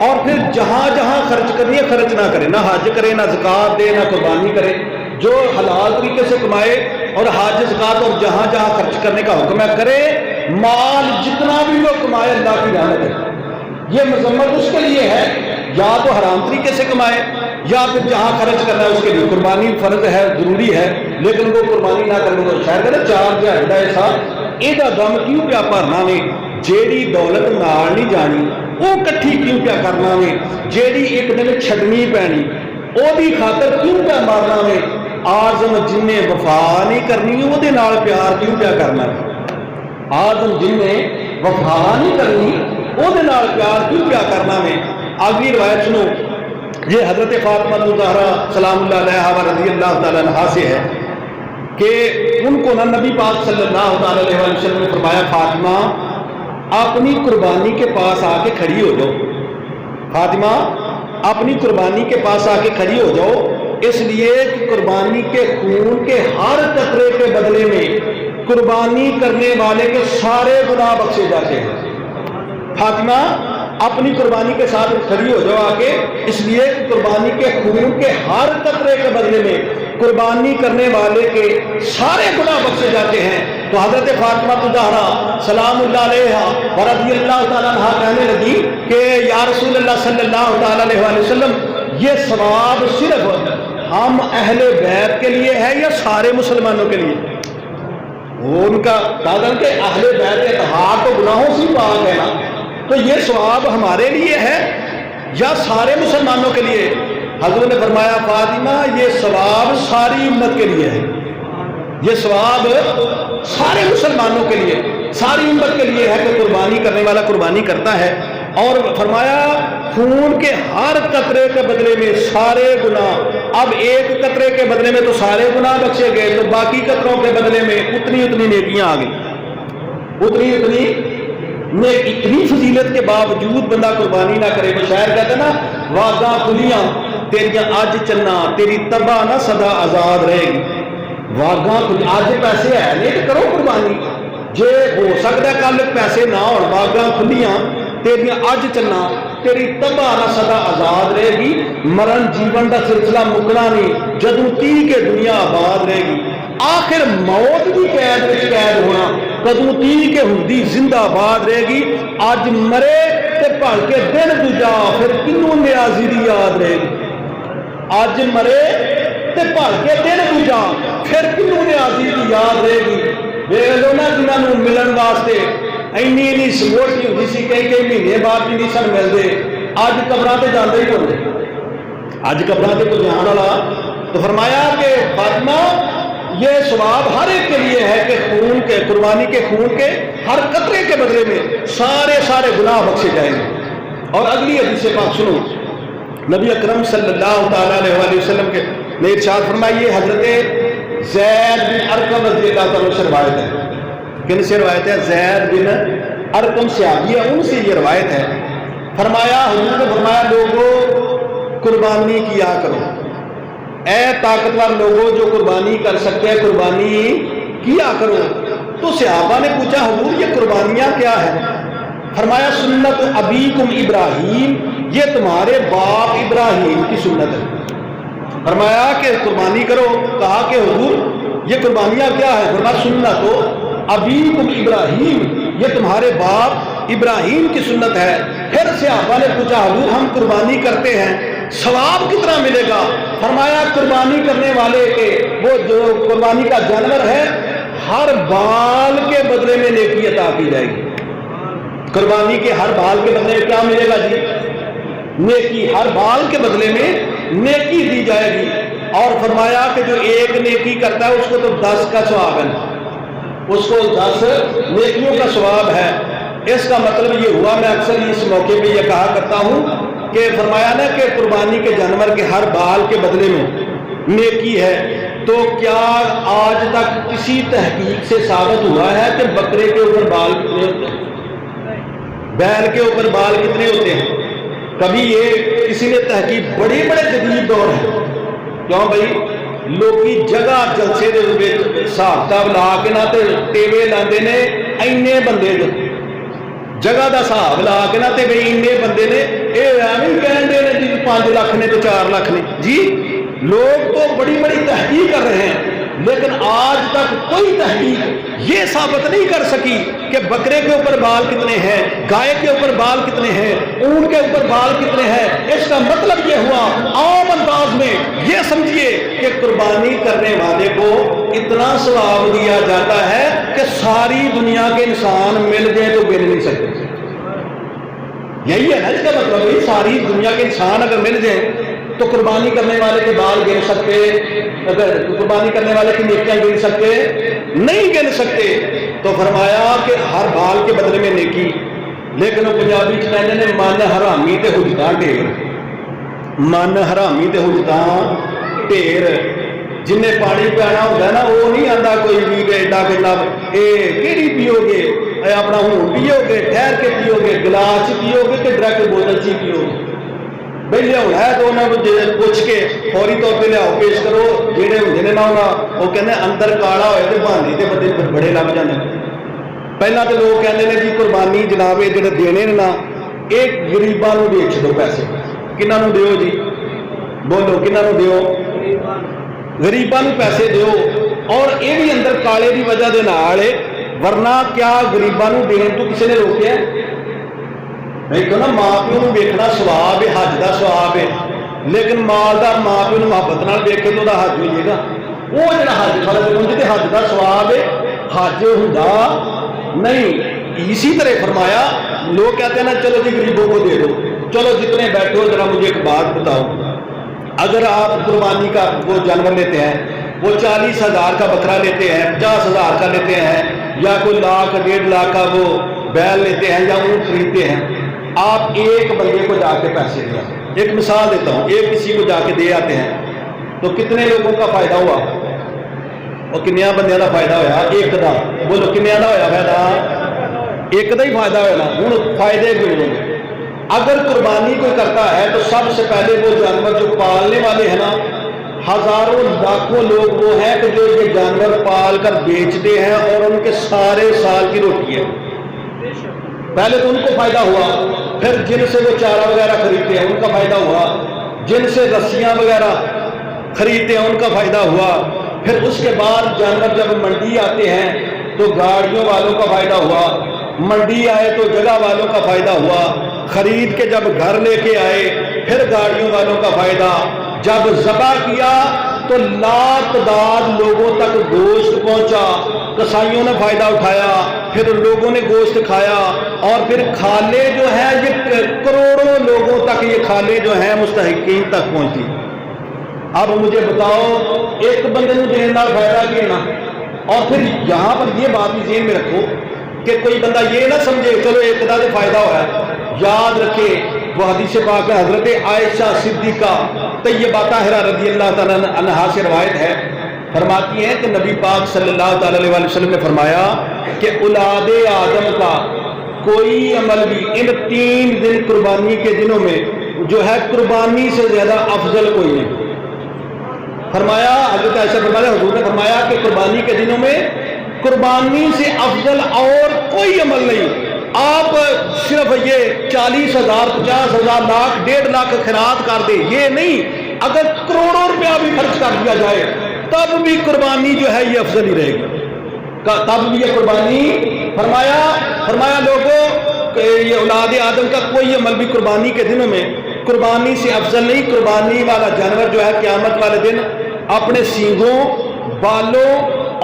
اور پھر جہاں جہاں خرچ کرنی ہے خرچ نہ کرے, نہ حج کرے, نہ زکوٰۃ دے, نہ قربانی کرے. جو حلال طریقے سے کمائے اور حج زکوٰۃ اور جہاں جہاں خرچ کرنے کا حکم ہے کرے. مال جتنا بھی وہ کمائے اللہ کی رحمت ہے. یہ مذمت اس کے لیے ہے یا تو حرام طریقے سے کمائے یا پھر جہاں خرچ کرنا ہے اس کے لیے قربانی فرض ہے, ضروری ہے, لیکن وہ قربانی نہ کرنے کو شاید ہے 4 دہاڑے ایسا ایدا دم کیوں پیا بھرنا میں جیڑی دولت نال نہیں جانی وہ کٹھی کیوں پیا کرنا میں جیڑی ایک دن چھڈنی پینی وہ بھی خاطر کیوں پیا مارنا میں آزم جن نے وفا نہیں کرنی وہ دے نال پیار کیوں پیا کرنا ہے. آزم جن نے وفا نہیں کرنی وہ دے نال پیار کیوں پیا کرنا میں. آگے روایت سنو, یہ حضرت فاطمہ الزہرا سلام اللہ علیہا رضی اللہ تعالیٰ عنہا سے ہے کہ ان کو نبی پاک صلی اللہ تعالیٰ علیہ وسلم نے فرمایا فاطمہ اپنی قربانی کے پاس آ کے کھڑی ہو جاؤ. فاطمہ اپنی قربانی کے پاس آ کے کھڑی ہو جاؤ اس لیے کہ قربانی کے خون کے ہر قطرے کے بدلے میں قربانی کرنے والے کے سارے گناہ بخشے جاتے ہیں. فاطمہ اپنی قربانی کے ساتھ کھڑی ہو جاؤ آ کے اس لیے کہ قربانی کے خون کے ہر قطرے کے بدلے میں قربانی کرنے والے کے سارے گناہ بخشے جاتے ہیں. تو حضرت فاطمہ الزہرا سلام اللہ علیہا رضی اللہ تعالیٰ عنہا کہنے لگی کہ یا رسول اللہ صلی اللہ تعالیٰ علیہ وسلم یہ ثواب صرف ہم اہل بیت کے لیے ہے یا سارے مسلمانوں کے لیے؟ وہ ان کا دادا کہ اہل بیت اتحاد تو گناہوں سے پاک ہے نا, تو یہ ثواب ہمارے لیے ہے یا سارے مسلمانوں کے لیے؟ حضور نے فرمایا فاطمہ یہ ثواب ساری امت کے لیے ہے, یہ ثواب سارے مسلمانوں کے لیے ساری امت کے لیے ہے کہ قربانی کرنے والا قربانی کرتا ہے. اور فرمایا خون کے ہر قطرے کے بدلے میں سارے گناہ, اب ایک قطرے کے بدلے میں تو سارے گناہ بخشے گئے تو باقی قطروں کے بدلے میں اتنی نیکیاں آ گئی, اتنی فضیلت کے باوجود بندہ قربانی نہ کرے. وہ شاعر کہتا ہے نا واگاں کھلیاں تیریاں اج چنا تیری تباہ نہ سدا آزاد رہے گی. واگاں اج پیسے ہے نہیں تو کرو قربانی, جے ہو سکتا ہے کل پیسے نہ ہو, واگاں کھلیاں تیریاں اج چنا تیری تباہ نہ سدا آزاد رہے گی. مرن جیون دا سلسلہ مکنا نہیں جدوں تی کے دنیا آباد رہے گی. آخر موت کی قید میں قید ہونا کدوں تی کے ہندی زندہ آباد رہے گی. اج مرے تے بھل کے دن دوجا پھر کنوں نیازی دی یاد رہے گی. اج مرے تے بھل کے دن دوجا پھر کنوں نیازی دی یاد رہے گی. ویکھ لو نا جنہاں ملن واسطے اینی سپورٹ ہوتی سی کئی مہینے بعد بھی نہیں سن ملتے, اج قبراں تے جاندے ہی ہوندے, اج قبراں تے کوئی جان والا. تو فرمایا کہ فاطمہ یہ ثواب ہر ایک کے لیے ہے کہ خون کے قربانی کے خون کے ہر قطرے کے بدلے میں سارے گناہ بخشے جائیں گے. اور اگلی حدیث پاک سنو, نبی اکرم صلی اللہ تعالیٰ علیہ وسلم کے نے ارشاد فرمائیے, حضرت زید بن ارقم رضی اللہ تعالیٰ سے روایت ہے. کن سے روایت ہے؟ زید بن ارقم صحابی ہے, ان سے یہ روایت ہے. فرمایا حضور نے فرمایا لوگوں قربانی کیا کرو, اے طاقتور لوگوں جو قربانی کر سکتے ہیں قربانی کیا کرو. تو صحابہ نے پوچھا حضور یہ قربانیاں کیا ہیں؟ فرمایا سنت ابیکم ابراہیم, یہ تمہارے باپ ابراہیم کی سنت ہے. فرمایا کہ قربانی کرو. کہا کہ حضور یہ قربانیاں کیا ہیں؟ فرمایا سنت ابیکم ابراہیم, یہ تمہارے باپ ابراہیم کی سنت ہے. پھر صحابہ نے پوچھا حضور ہم قربانی کرتے ہیں ثواب کتنا ملے گا؟ فرمایا قربانی کرنے والے کے وہ جو قربانی کا جانور ہے ہر بال کے بدلے میں نیکی عطا کی جائے گی. قربانی کے ہر بال کے بدلے میں کیا ملے گا جی؟ نیکی, ہر بال کے بدلے میں نیکی دی جائے گی. اور فرمایا کہ جو ایک نیکی کرتا ہے اس کو تو 10 کا ثواب ہے, اس کو 10 نیکیوں کا ثواب ہے. اس کا مطلب یہ ہوا, میں اکثر اس موقع پہ یہ کہا کرتا ہوں کہ فرمایا نا کہ قربانی کے جانور کے ہر بال کے بدلے میں نیکی ہے, تو کیا آج تک کسی تحقیق سے ثابت ہوا ہے کہ بکرے کے اوپر بال کتنے ہوتے ہیں، بیل کے اوپر بال کتنے ہوتے ہیں؟ کبھی یہ کسی نے تحقیق، بڑے جدید دور ہے، کیوں بھائی لوکی جگہ جلسے دے حساب کتاب لا کے نہ ٹیوے لاندے نے اینے بندے دے جگہ دا حساب لا کے نہ تے بھئی اینے بندے نے یہ ایویں کہندے نے جی 5 لاکھ نے تو 4 لاکھ نے جی لوگ تو بڑی تحقیق کر رہے ہیں لیکن آج تک کوئی تحقیق یہ ثابت نہیں کر سکی کہ بکرے کے اوپر بال کتنے ہیں، گائے کے اوپر بال کتنے ہیں، اونٹ کے اوپر بال کتنے ہیں۔ اس کا مطلب یہ ہوا عام انداز میں یہ سمجھیے کہ قربانی کرنے والے کو اتنا ثواب دیا جاتا ہے کہ ساری دنیا کے انسان مل جائیں تو گن نہیں سکتے۔ یہی ہے نا اس کا مطلب، ساری دنیا کے انسان اگر مل جائیں تو قربانی کرنے والے کے بال گن سکتے، اگر قربانی کرنے والے کی نیکیاں گن سکتے نہیں گن سکتے۔ تو فرمایا کہ ہر بال کے بدلے میں نیکی، لیکن وہ پنجابی چاہتے ہیں من حرامی تے حجتاں ڈھیر، من حرامی تے حجتاں ڈھیر۔ جن نے پانی پینا ہوتا ہے نا وہ نہیں آتا کوئی بھی ایڈا کہ کیڑی پیو گے، اپنا ہوں پیو گے، ٹھہر کے پیو گے، گلاس پیو گے کہ ڈائریکٹ بوتل سے پیو گے۔ بھائی لیا ہے تو انہوں نے پوچھ کے فوری طور پہ لیاؤ پیش کرو، جہے ہوں نہ ہونا وہ کہتے ہیں اندر کالا ہوئے تو بھانڈی تے بندے بڑے لگ جاتے ہیں۔ پہلا تو لوگ کہتے ہیں جی قربانی جناب یہ جڑے دینے نا ایک غریباں نو دے چھڈو پیسے، کنہاں نو دیو جی بولو کنہاں نو دیو؟ غریباں نو پیسے دیو، اور یہ بھی اندر کالے دی وجہ دے نال، ورنہ کیا غریباں نو دین تو کسی نے روکیا؟ نہیں تو نا ماں پیو نو ویکھنا ثواب ہے، حج دا ثواب ہے، لیکن مالدار ماں پیو نو محبت نال ویکھے تو حج ہوئے گا۔ وہ جڑا حج فرض ہوں تے حج دا ثواب ہے، حج ہوندا نہیں۔ اسی طرح فرمایا لوگ کہتے ہیں نا چلو جی غریبوں کو دے دو، چلو جتنے بیٹھے ہو ذرا مجھے ایک بات بتاؤ، اگر آپ قربانی کا وہ جانور لیتے ہیں، وہ 40,000 کا بکرا لیتے ہیں، 50,000 کا لیتے ہیں، یا کوئی لاکھ 1.5 لاکھ کا وہ بیل لیتے ہیں یا اونٹ خریدتے ہیں، آپ ایک بندے کو جا کے پیسے دیا، ایک مثال دیتا ہوں، ایک کسی کو جا کے دے آتے ہیں تو کتنے لوگوں کا فائدہ ہوا؟ اور کنیا بندے کا فائدہ ہوا؟ ایک دا۔ بولو کنیا دا ہوا فائدہ؟ ایک دا ہی فائدہ ہوا نا۔ ہوں فائدے گنے اگر قربانی کوئی کرتا ہے تو سب سے پہلے وہ جانور جو پالنے والے ہیں نا، ہزاروں لاکھوں لوگ وہ ہیں کہ جو یہ جانور پال کر بیچتے ہیں اور ان کے سارے سال کی روٹی ہے۔ پہلے تو ان کو فائدہ ہوا، پھر جن سے وہ چارہ وغیرہ خریدتے ہیں ان کا فائدہ ہوا، جن سے رسیاں وغیرہ خریدتے ہیں ان کا فائدہ ہوا، پھر اس کے بعد جانور جب منڈی آتے ہیں تو گاڑیوں والوں کا فائدہ ہوا، منڈی آئے تو جگہ والوں کا فائدہ ہوا، خرید کے جب گھر لے کے آئے پھر گاڑیوں والوں کا فائدہ، جب ذبح کیا تو لاتعداد لوگوں تک گوشت پہنچا، کسائیوں نے فائدہ اٹھایا، پھر لوگوں نے گوشت کھایا، اور پھر کھالے جو ہے یہ کروڑوں لوگوں تک یہ کھالے جو ہیں مستحقین تک پہنچی۔ اب مجھے بتاؤ ایک بندے کو دینے کا فائدہ کیا نا؟ اور پھر یہاں پر یہ بات بھی ذہن میں رکھو کہ کوئی بندہ یہ نہ سمجھے چلو ایک دا سے فائدہ ہوا ہے، یاد رکھے وہ حدیث پاک حضرت عائشہ صدیقہ طیبہ طاہرہ رضی اللہ تعالیٰ عنہا سے روایت ہے، فرماتی ہیں کہ نبی پاک صلی اللہ تعالیٰ علیہ وسلم نے فرمایا کہ اولاد آدم کا کوئی عمل بھی ان 3 دن قربانی کے دنوں میں جو ہے قربانی سے زیادہ افضل کوئی نہیں۔ فرمایا حضرت عائشہ فرمایا حضور نے فرمایا کہ قربانی کے دنوں میں قربانی سے افضل اور کوئی عمل نہیں۔ آپ صرف یہ 40,000 50,000 لاکھ 1.5 لاکھ خیرات کر دے یہ نہیں، اگر کروڑوں روپیہ بھی خرچ کر دیا جائے تب بھی قربانی جو ہے یہ افضل ہی رہے گی، تب بھی یہ قربانی فرمایا لوگوں کہ یہ اولاد آدم کا کوئی عمل بھی قربانی کے دنوں میں قربانی سے افضل نہیں۔ قربانی والا جانور جو ہے قیامت والے دن اپنے سینگوں، بالوں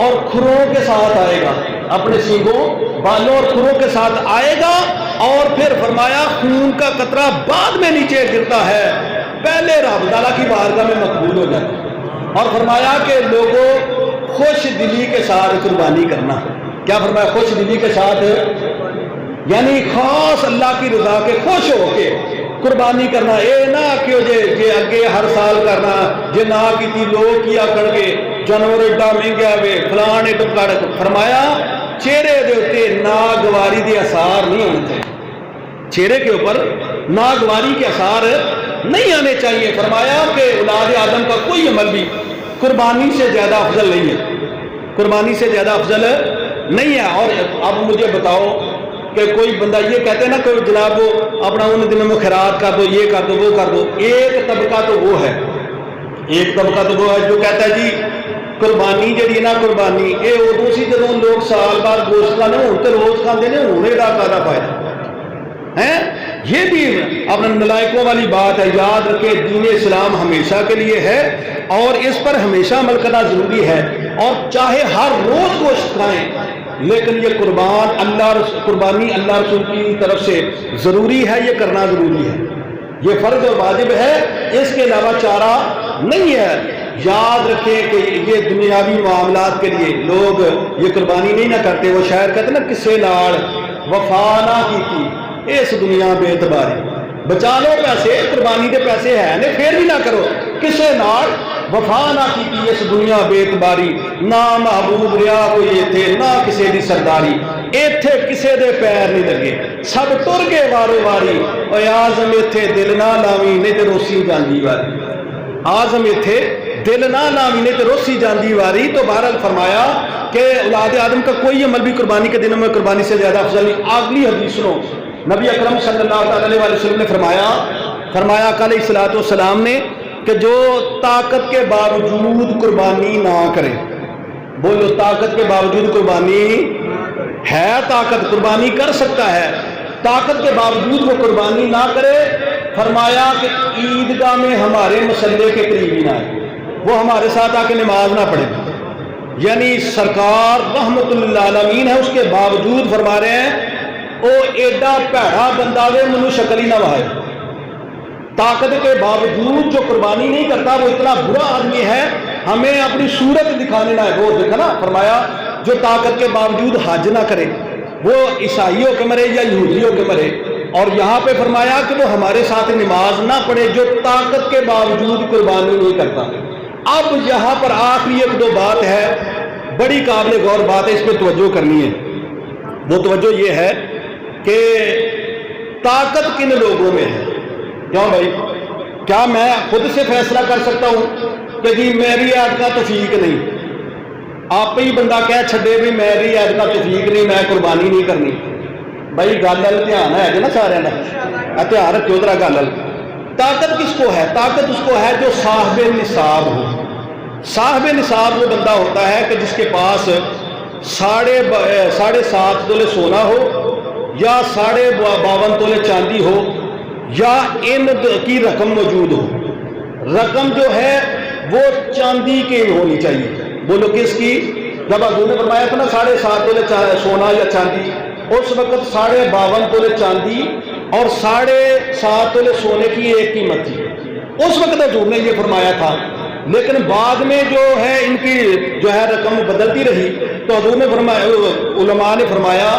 اور کھروں کے ساتھ آئے گا، اپنے سینگوں، بالوں اور کھروں کے ساتھ آئے گا، اور پھر فرمایا خون کا قطرہ بعد میں نیچے گرتا ہے، پہلے رب تعالیٰ کی بارگاہ میں مقبول ہو جاتا ہے۔ اور فرمایا کہ لوگوں خوش دلی کے ساتھ قربانی کرنا، کیا فرمایا؟ خوش دلی کے ساتھ، یعنی خاص اللہ کی رضا کے خوش ہو کے قربانی کرنا، اے نہ کہ جے اگے ہر سال کرنا، جے نہ کیتی لوگ کیا کر کے جانور ایڈا مہنگا وے فلان ایڈا کڑک، فرمایا چہرے دے اوپر ناگواری کے آثار نہیں ہونے چاہیے، چہرے کے اوپر ناگواری کے آثار نہیں آنے چاہیے۔ فرمایا کہ اولاد آدم کا کوئی عمل بھی قربانی سے زیادہ افضل نہیں ہے، قربانی سے زیادہ افضل نہیں ہے۔ اور اب مجھے بتاؤ کہ کوئی بندہ یہ کہتے ہیں نا کہ جناب وہ اپنا ان دنوں میں خیرات کر دو، یہ کر دو، وہ کر دو، ایک طبقہ تو وہ ہے، ایک طبقہ تو وہ ہے جو کہتا ہے جی قربانی جڑی نا قربانی یہ ادو سی جدو لوگ سال بعد گوشت کھانے، ہوں تو روز کھاتے ہیں، ہوں کا فائدہ ہے۔ یہ بھی اپنے نلائکوں والی بات ہے، یاد رکھے دین اسلام ہمیشہ کے لیے ہے اور اس پر ہمیشہ عمل کرنا ضروری ہے، اور چاہے ہر روز گوشت کھائیں لیکن یہ قربانی اللہ رسول کی طرف سے ضروری ہے، یہ کرنا ضروری ہے، یہ فرض اور واجب ہے، اس کے علاوہ چارہ نہیں ہے۔ یاد رکھیں کہ یہ دنیاوی معاملات کے لیے لوگ یہ قربانی نہیں نہ کرتے، وہ شاعر کہتے نا کسے نال وفا نہ کی اس دنیا بے اعتباری، بچا لو پیسے، قربانی کے پیسے ہیں نے پھر بھی نہ کرو، کسے نال وفا نہ کی اس دنیا بے اعتباری، نہ محبوب ریا کوئی ایتھے نہ کسے دی سرداری، ایتھے کسے دے پیر نہیں لگے سب ٹر گئے وارو واری، او آزم ایتھے دل نہ لاویں نہیں تے روسی جاندی واری، آزم ایتھے دل نہ لاویں نہیں تے روسی جاندی واری۔ تو بہرحال فرمایا کہ اولاد آدم کا کوئی عمل بھی قربانی کے دنوں میں قربانی سے زیادہ افضل نہیں۔ اگلی حدیث سنو، نبی اکرم صلی اللہ علیہ وسلم نے فرمایا علیہ الصلوۃ والسلام نے کہ جو طاقت کے باوجود قربانی نہ کرے، بولو طاقت کے باوجود قربانی ہے، طاقت قربانی کر سکتا ہے، طاقت کے باوجود وہ قربانی نہ کرے، فرمایا کہ عیدگاہ میں ہمارے مسلے کے قریب ہی نہ آئے، وہ ہمارے ساتھ آ کے نماز نہ پڑھے۔ یعنی سرکار رحمت للعالمین ہے، اس کے باوجود فرما رہے ہیں او ایڈا پیڑا بندہ وے منو شکل ہی نہ وہائے، طاقت کے باوجود جو قربانی نہیں کرتا وہ اتنا برا آدمی ہے، ہمیں اپنی صورت دکھانے نہ ہے۔ وہ دیکھا نا، فرمایا جو طاقت کے باوجود حج نہ کرے وہ عیسائی ہو کے مرے یا یہودی ہو کے مرے، اور یہاں پہ فرمایا کہ وہ ہمارے ساتھ نماز نہ پڑھے جو طاقت کے باوجود قربانی نہیں کرتا۔ اب یہاں پر آخری ایک دو بات ہے، بڑی قابل غور بات ہے، اس پہ توجہ کرنی ہے۔ وہ توجہ یہ ہے کہ طاقت کن لوگوں میں ہے؟ کیوں بھائی، کیا میں خود سے فیصلہ کر سکتا ہوں کہ جی میری عید کا توفیق نہیں، آپ ہی بندہ کہہ چھڑے بھی میری عید کا توفیق نہیں، میں قربانی نہیں کرنی؟ بھائی گل دھیان ہے کہ نا سارے کا دھیان رکھو ذرا گل۔ طاقت کس کو ہے؟ طاقت اس کو ہے جو صاحب نصاب ہو۔ صاحب نصاب وہ بندہ ہوتا ہے کہ جس کے پاس 7.5 تولے سونا ہو، یا 52 تولے چاندی ہو، یا ان کی رقم موجود ہو۔ رقم جو ہے وہ چاندی کی ہونی چاہیے، بولو کس کی؟ جب حضور نے فرمایا تھا نا 7.5 تولے سونا یا چاندی، اس وقت 52 تولے چاندی اور 7.5 تولے سونے کی ایک قیمت تھی، اس وقت حضور نے یہ فرمایا تھا۔ لیکن بعد میں جو ہے ان کی جو ہے رقم بدلتی رہی، تو حضور نے فرمایا، علماء نے فرمایا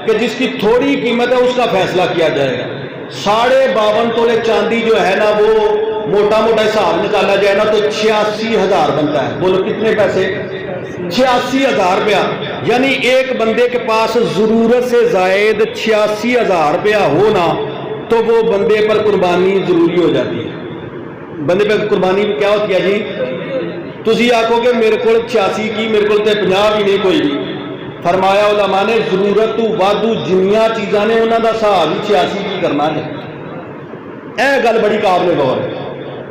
کہ جس کی تھوڑی قیمت ہے اس کا فیصلہ کیا جائے گا۔ 52 تولے چاندی جو ہے نا وہ موٹا موٹا حساب نکالا جائے نا تو 86,000 بنتا ہے، بولو کتنے پیسے؟ 86,000 روپیہ۔ یعنی ایک بندے کے پاس ضرورت سے زائد 86,000 روپیہ ہونا تو وہ بندے پر قربانی ضروری ہو جاتی ہے۔ بندے پہ قربانی کیا ہوتی ہے جی؟ تسی آکھو کہ میرے کو 86 کی، میرے کو 50 بھی نہیں کوئی بھی۔ فرمایا علماء نے ضرورت تو وادو جنیاں چیزاں نے انہوں دا حساب ہی 86 کی کرنا ہے۔ اے گل بڑی قابل غور ہے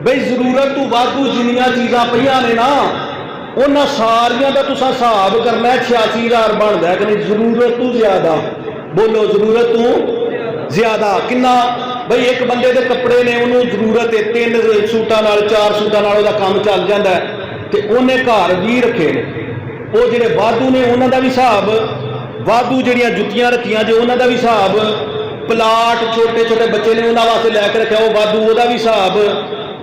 بھئی، ضرورت تو وادو جنیاں چیزاں پہیاں نے نا انہاں ساریاں دا تسا حساب کرنا ہے، 86,000 بندا ہے کہ نہیں؟ ضرورت تو زیادہ، بولو ضرورت تو زیادہ کنا؟ بھئی ایک بندے دے کپڑے نے انہوں ضرورت ہے 3 سوٹاں نال 4 سوٹاں نال دا کام چل جاندا ہے، تے انہیں گھر بھی رکھے نے، وہ جڑے وادو نے انہوں دا بھی حساب، وادو جڑیاں جتیاں رکھیاں جو انہوں دا بھی حساب، پلاٹ چھوٹے چھوٹے بچے نے انہوں واسطے لے کے رکھا وہ وادو وہ دا بھی حساب،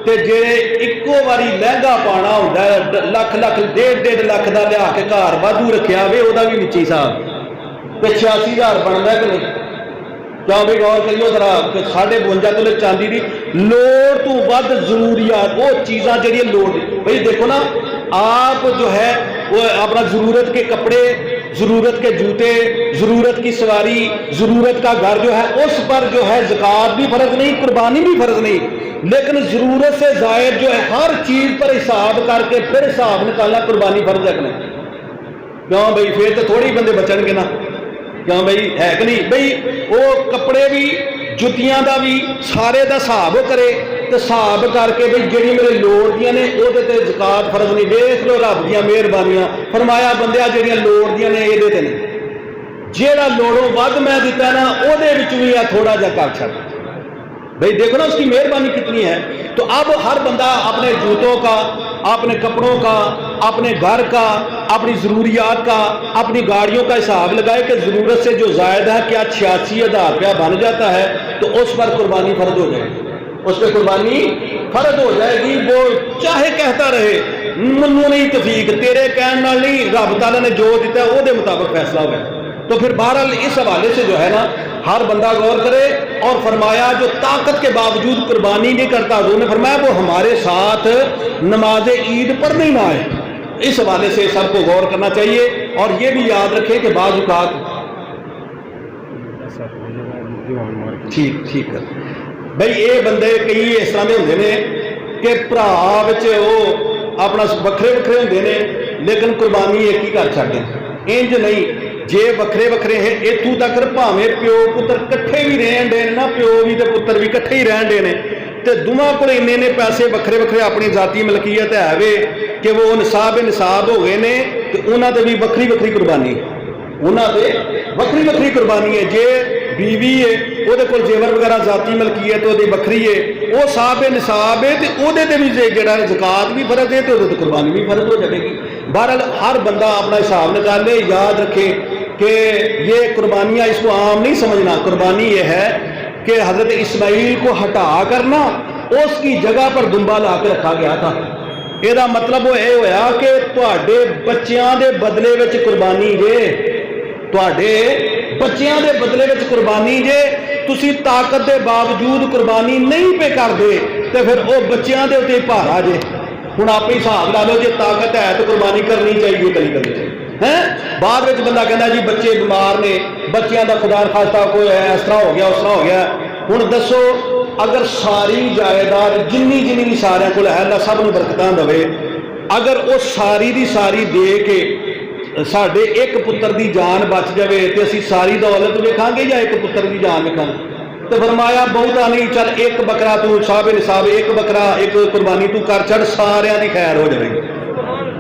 تے جڑے اکو واری لہنگا پانا ہوندا ہے لکھ 1.5 لاکھ دا لیا کے گھر وادو رکھیا ہوئے وہ دا بھی وچ حساب، تے 86,000 بندا ہے کہ نہیں؟ کیوں بھی غور کریو ذرا کہ 52 تولے چاندی دی لوڑ تو ود ضروریات، وہ چیزاں جڑی لوڑ، بھئی دیکھو نا آپ جو ہے وہ اپنا ضرورت کے کپڑے، ضرورت کے جوتے، ضرورت کی سواری، ضرورت کا گھر جو ہے اس پر جو ہے زکوٰۃ بھی فرض نہیں، قربانی بھی فرض نہیں، لیکن ضرورت سے زائد جو ہے ہر چیز پر حساب کر کے پھر حساب نکالنا قربانی فرض ہے کہ نہیں؟ کیوں بھائی پھر تو تھوڑے بندے بچن گے نا، کیوں بھائی ہے کہ نہیں؟ بھائی وہ کپڑے بھی جتیاں دا بھی سارے دا حساب کرے تو حساب کر کے بھائی جڑی میرے لوڑ دیاں نے وہ زکوٰۃ فرض نہیں۔ دیکھ لو رب دیاں مہربانیاں، فرمایا بندیا جڑیاں لوڑ دیاں نے یہ تے نہیں، جیڑا لوڑوں ود میں دیتا نا وہ بھی تھوڑا جا کر چھڑ۔ بھائی دیکھو نا اس کی مہربانی کتنی ہے۔ تو اب ہر بندہ اپنے جوتوں کا، اپنے کپڑوں کا، اپنے گھر کا، اپنی ضروریات کا، اپنی گاڑیوں کا حساب لگائے کہ ضرورت سے جو زائد ہے کیا 86,000 روپیہ بن جاتا ہے تو اس پر قربانی فرض ہو جائے گی، اس پہ قربانی فرض ہو جائے گی۔ وہ چاہے کہتا رہے منو نہیں توفیق، تیرے کہنے نال نہیں، رب تعالیٰ نے جو دیتا ہے وہ دے مطابق فیصلہ ہوا ہے۔ تو پھر بہرحال اس حوالے سے جو ہے نا ہر بندہ غور کرے، اور فرمایا جو طاقت کے باوجود قربانی نہیں کرتا، حضور نے فرمایا وہ ہمارے ساتھ نماز عید پر نہیں نہ آئے۔ اس حوالے سے سب کو غور کرنا چاہیے، اور یہ بھی یاد رکھے کہ بعض اوقات ٹھیک ہے بھائی یہ بندے کئی اس طرح کے ہوندے نے کہ بھرا وچ وہ اپنا وکھرے وکھرے ہوندے نے لیکن قربانی ایک ہی کر چھڈتے ہیں، انج نہیں۔ جے وکھرے وکھرے ہیں اتوں تک بھاویں پیو پتر کٹھے بھی رہن دے نا، پیو بھی تے پتر بھی کٹھے ہی رہن دے نے، تے دونوں کو نے پیسے وکھرے وکھرے اپنی ذاتی ملکیت ہے وے کہ وہ نصاب ہو گئے نے، تے انہاں تے بھی وکھری وکھری قربانی، انہاں تے وکھری وکھری قربانی ہے۔ جے بیوی ہے وہ کول زیور وغیرہ ذاتی ملکیت وہ وکھری ہے، وہ صاحب نصاب ہے تے وہ بھی جڑا زکوٰۃ بھی فرض ہے تے وہ قربانی بھی فرض ہو جائے گی۔ بہرحال ہر بندہ اپنا حساب نکالے، یاد رکھے کہ یہ قربانیاں اس کو عام نہیں سمجھنا۔ قربانی یہ ہے کہ حضرت اسماعیل کو ہٹا کرنا اس کی جگہ پر دمبا لا کے رکھا گیا تھا۔ یہ مطلب وہ یہ ہوا کہ تواڈے بچیاں دے بدلے وچ قربانی جے، تواڈے بچیاں دے بدلے وچ قربانی جے، تسی طاقت دے باوجود قربانی نہیں پہ کر دے تے پھر وہ بچیاں دے اتنے بھارا جے۔ ہوں آپ ہی حساب لا لو، جی طاقت ہے تو قربانی کرنی چاہیے کہ نہیں کرنی چاہیے ہے۔ بعد میں بندہ کہنا جی بچے بیمار نے، بچیاں دا خدا نخواستہ کوئی ہے اس طرح ہو گیا اس طرح ہو گیا۔ ہوں دسو اگر ساری جائیداد جنی بھی سارے کو ہے، اللہ سب کو برکتاں دے، اگر وہ ساری دی ساری دے کے ساڈے ایک پتر دی جان بچ جائے تو اسی ساری دولت ویکھاں گے یا ایک پتر دی جان ویکھاں گے؟ تو فرمایا بہتا نہیں، چل ایک بکرا تو صاحب نصاب ایک بکرا ایک قربانی تو کر چڑھ، سارے دی خیر ہو جائے گی،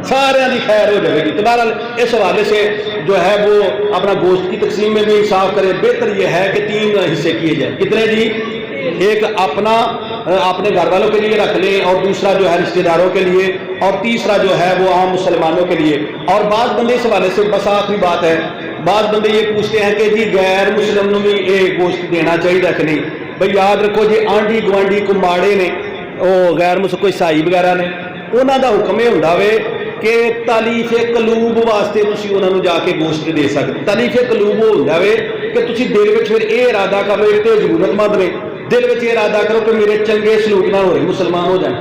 سارے دی خیر ہو جائے گی۔ تو بہرحال اس حوالے سے جو ہے وہ اپنا گوشت کی تقسیم میں بھی انصاف کرے۔ بہتر یہ ہے کہ 3 حصے کیے جائیں۔ کتنے جی؟ ایک اپنے گھر والوں کے لیے رکھ لیں، اور دوسرا جو ہے رشتہ داروں کے لیے، اور تیسرا جو ہے وہ عام مسلمانوں کے لیے۔ اور بعض بندے اس حوالے سے بس آخری بات ہے، بعض بندے یہ پوچھتے ہیں کہ جی غیر مسلم بھی یہ گوشت دینا چاہیے کہ نہیں؟ بھائی یاد رکھو جی آنڈی گوانڈی کو ماڑے نے، وہ غیر مسلم کوئی عیسائی وغیرہ نے، انہوں دا حکم یہ ہوندا وے کہ تالیف قلوب واسطے تسی انہوں نے جا کے گوشت دے سکتے۔ تالیف قلوب وہ ہوندا وے کہ تسی دل وچ پھر یہ ارادہ کر لو، ایک تو ضرورت مند نے، دل وچ یہ ارادہ کرو کہ میرے چنگے سلوک نہ ہو رہے مسلمان ہو جائیں،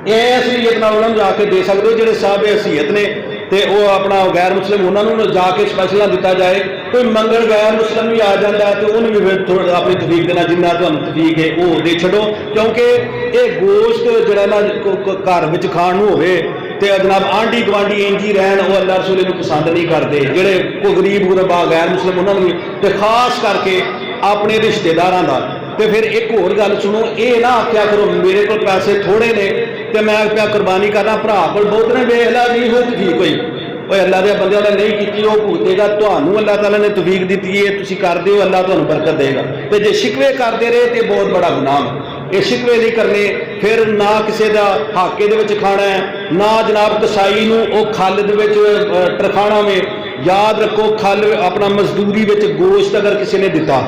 یہ اصلیت نال انہوں جا کے دے سکتے ہو۔ جڑے صاحب حیثیت نے تے وہ اپنا غیر مسلم انہوں نے جا کے اسپیشل نہ دیتا جائے۔ کوئی منگل غیر مسلم بھی آ جاتا ہے تو انہوں بھی تھوڑا اپنی توفیق دینا جنہ تمہیں توفیق ہے وہ دے چھڑو، کیونکہ یہ گوشت جڑا نا گھر وچ کھان ہوئے تے جناب آنڈی گوانڈی انجی رہن وہ اللہ رسول کو پسند نہیں کرتے۔ جڑے کوئی غریب غربا غیر مسلم انہوں نے تے خاص کر کے اپنے رشتے داراں دا۔ تے پھر ایک اور گل سنو، یہ نہ آخیا کرو میرے کو پیسے تھوڑے نے تے میں پیا قربانی کرنا، بھرا کو بہت نے بے اللہ نہیں ہو ٹھیک ہوئی، وہ اللہ دے بندے نے نہیں کی وہ بھگتے گا، تمہوں اللہ تعالیٰ نے توفیق دیتی ہے تسی کر دیو، اللہ تمہیں برکت دے گا۔ تے جے شکوے کرتے رہے تے بہت بڑا گناہ ہے، یہ شکوے نہیں کرنے۔ پھر نہ کسی دا حق دے وچ کھانا ہے، نہ جناب کسائی نو او کھل دے وچ ٹرکھانا میں۔ یاد رکھو کھل اپنا مزدوری وچ گوشت اگر کسی نے دیتا،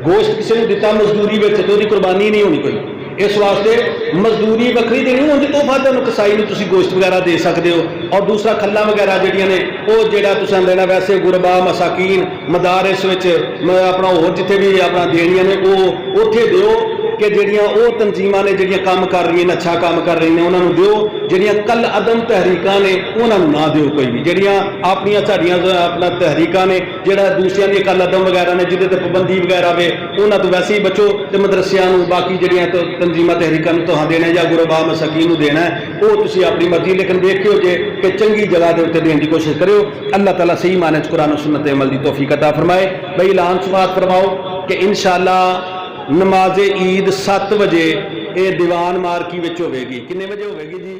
گوشت کسی نے دیتا مزدوری وچ تو دی قربانی نہیں ہونی کوئی، اس واسطے مزدوری وکری دینی ہوں تو بعد کسائی نو تسی گوشت وغیرہ دے سکتے ہو۔ اور دوسرا کھلا وغیرہ جڑیاں نے وہ جڑا تساں دینا ویسے غربا مساکین مدارس وچ اپنا اور جتھے بھی اپنا دینیاں نے وہ اوتھے دیو۔ کہ جڑیاں وہ تنظیماں نے جڑیاں کام کر رہی ہیں اچھا کام کر رہی ہیں انہوں نے دیو، جڑیاں کل عدم تحریکاں نے انہوں نے نہ دیو کوئی بھی، جڑیاں اپنی ساڈیاں اپنا تحریکاں نے جڑا دوسریاں دی کل عدم وغیرہ نے جہدے تے پابندی وغیرہ وے انہاں تو ویسے ہی بچو، تے مدرسیاں نو باقی جڑیاں تنظیماں تحریکاں نو تہاں دینا ہے یا غربا مساکین نو دینا ہے وہ تسی اپنی مرضی، لیکن دیکھیو جے کہ چنگی جگہ دے اوتے دین دی کوشش کریو۔ اللہ تعالیٰ صحیح معنی چ قرآن و سنت عمل دی توفیق عطا فرمائے۔ بھائی اعلان سماعت فرماؤ کہ انشاءاللہ نماز عید 7 بجے اے دیوان مارکی وچ ہوے گی، کنے بجے ہوے گی جی؟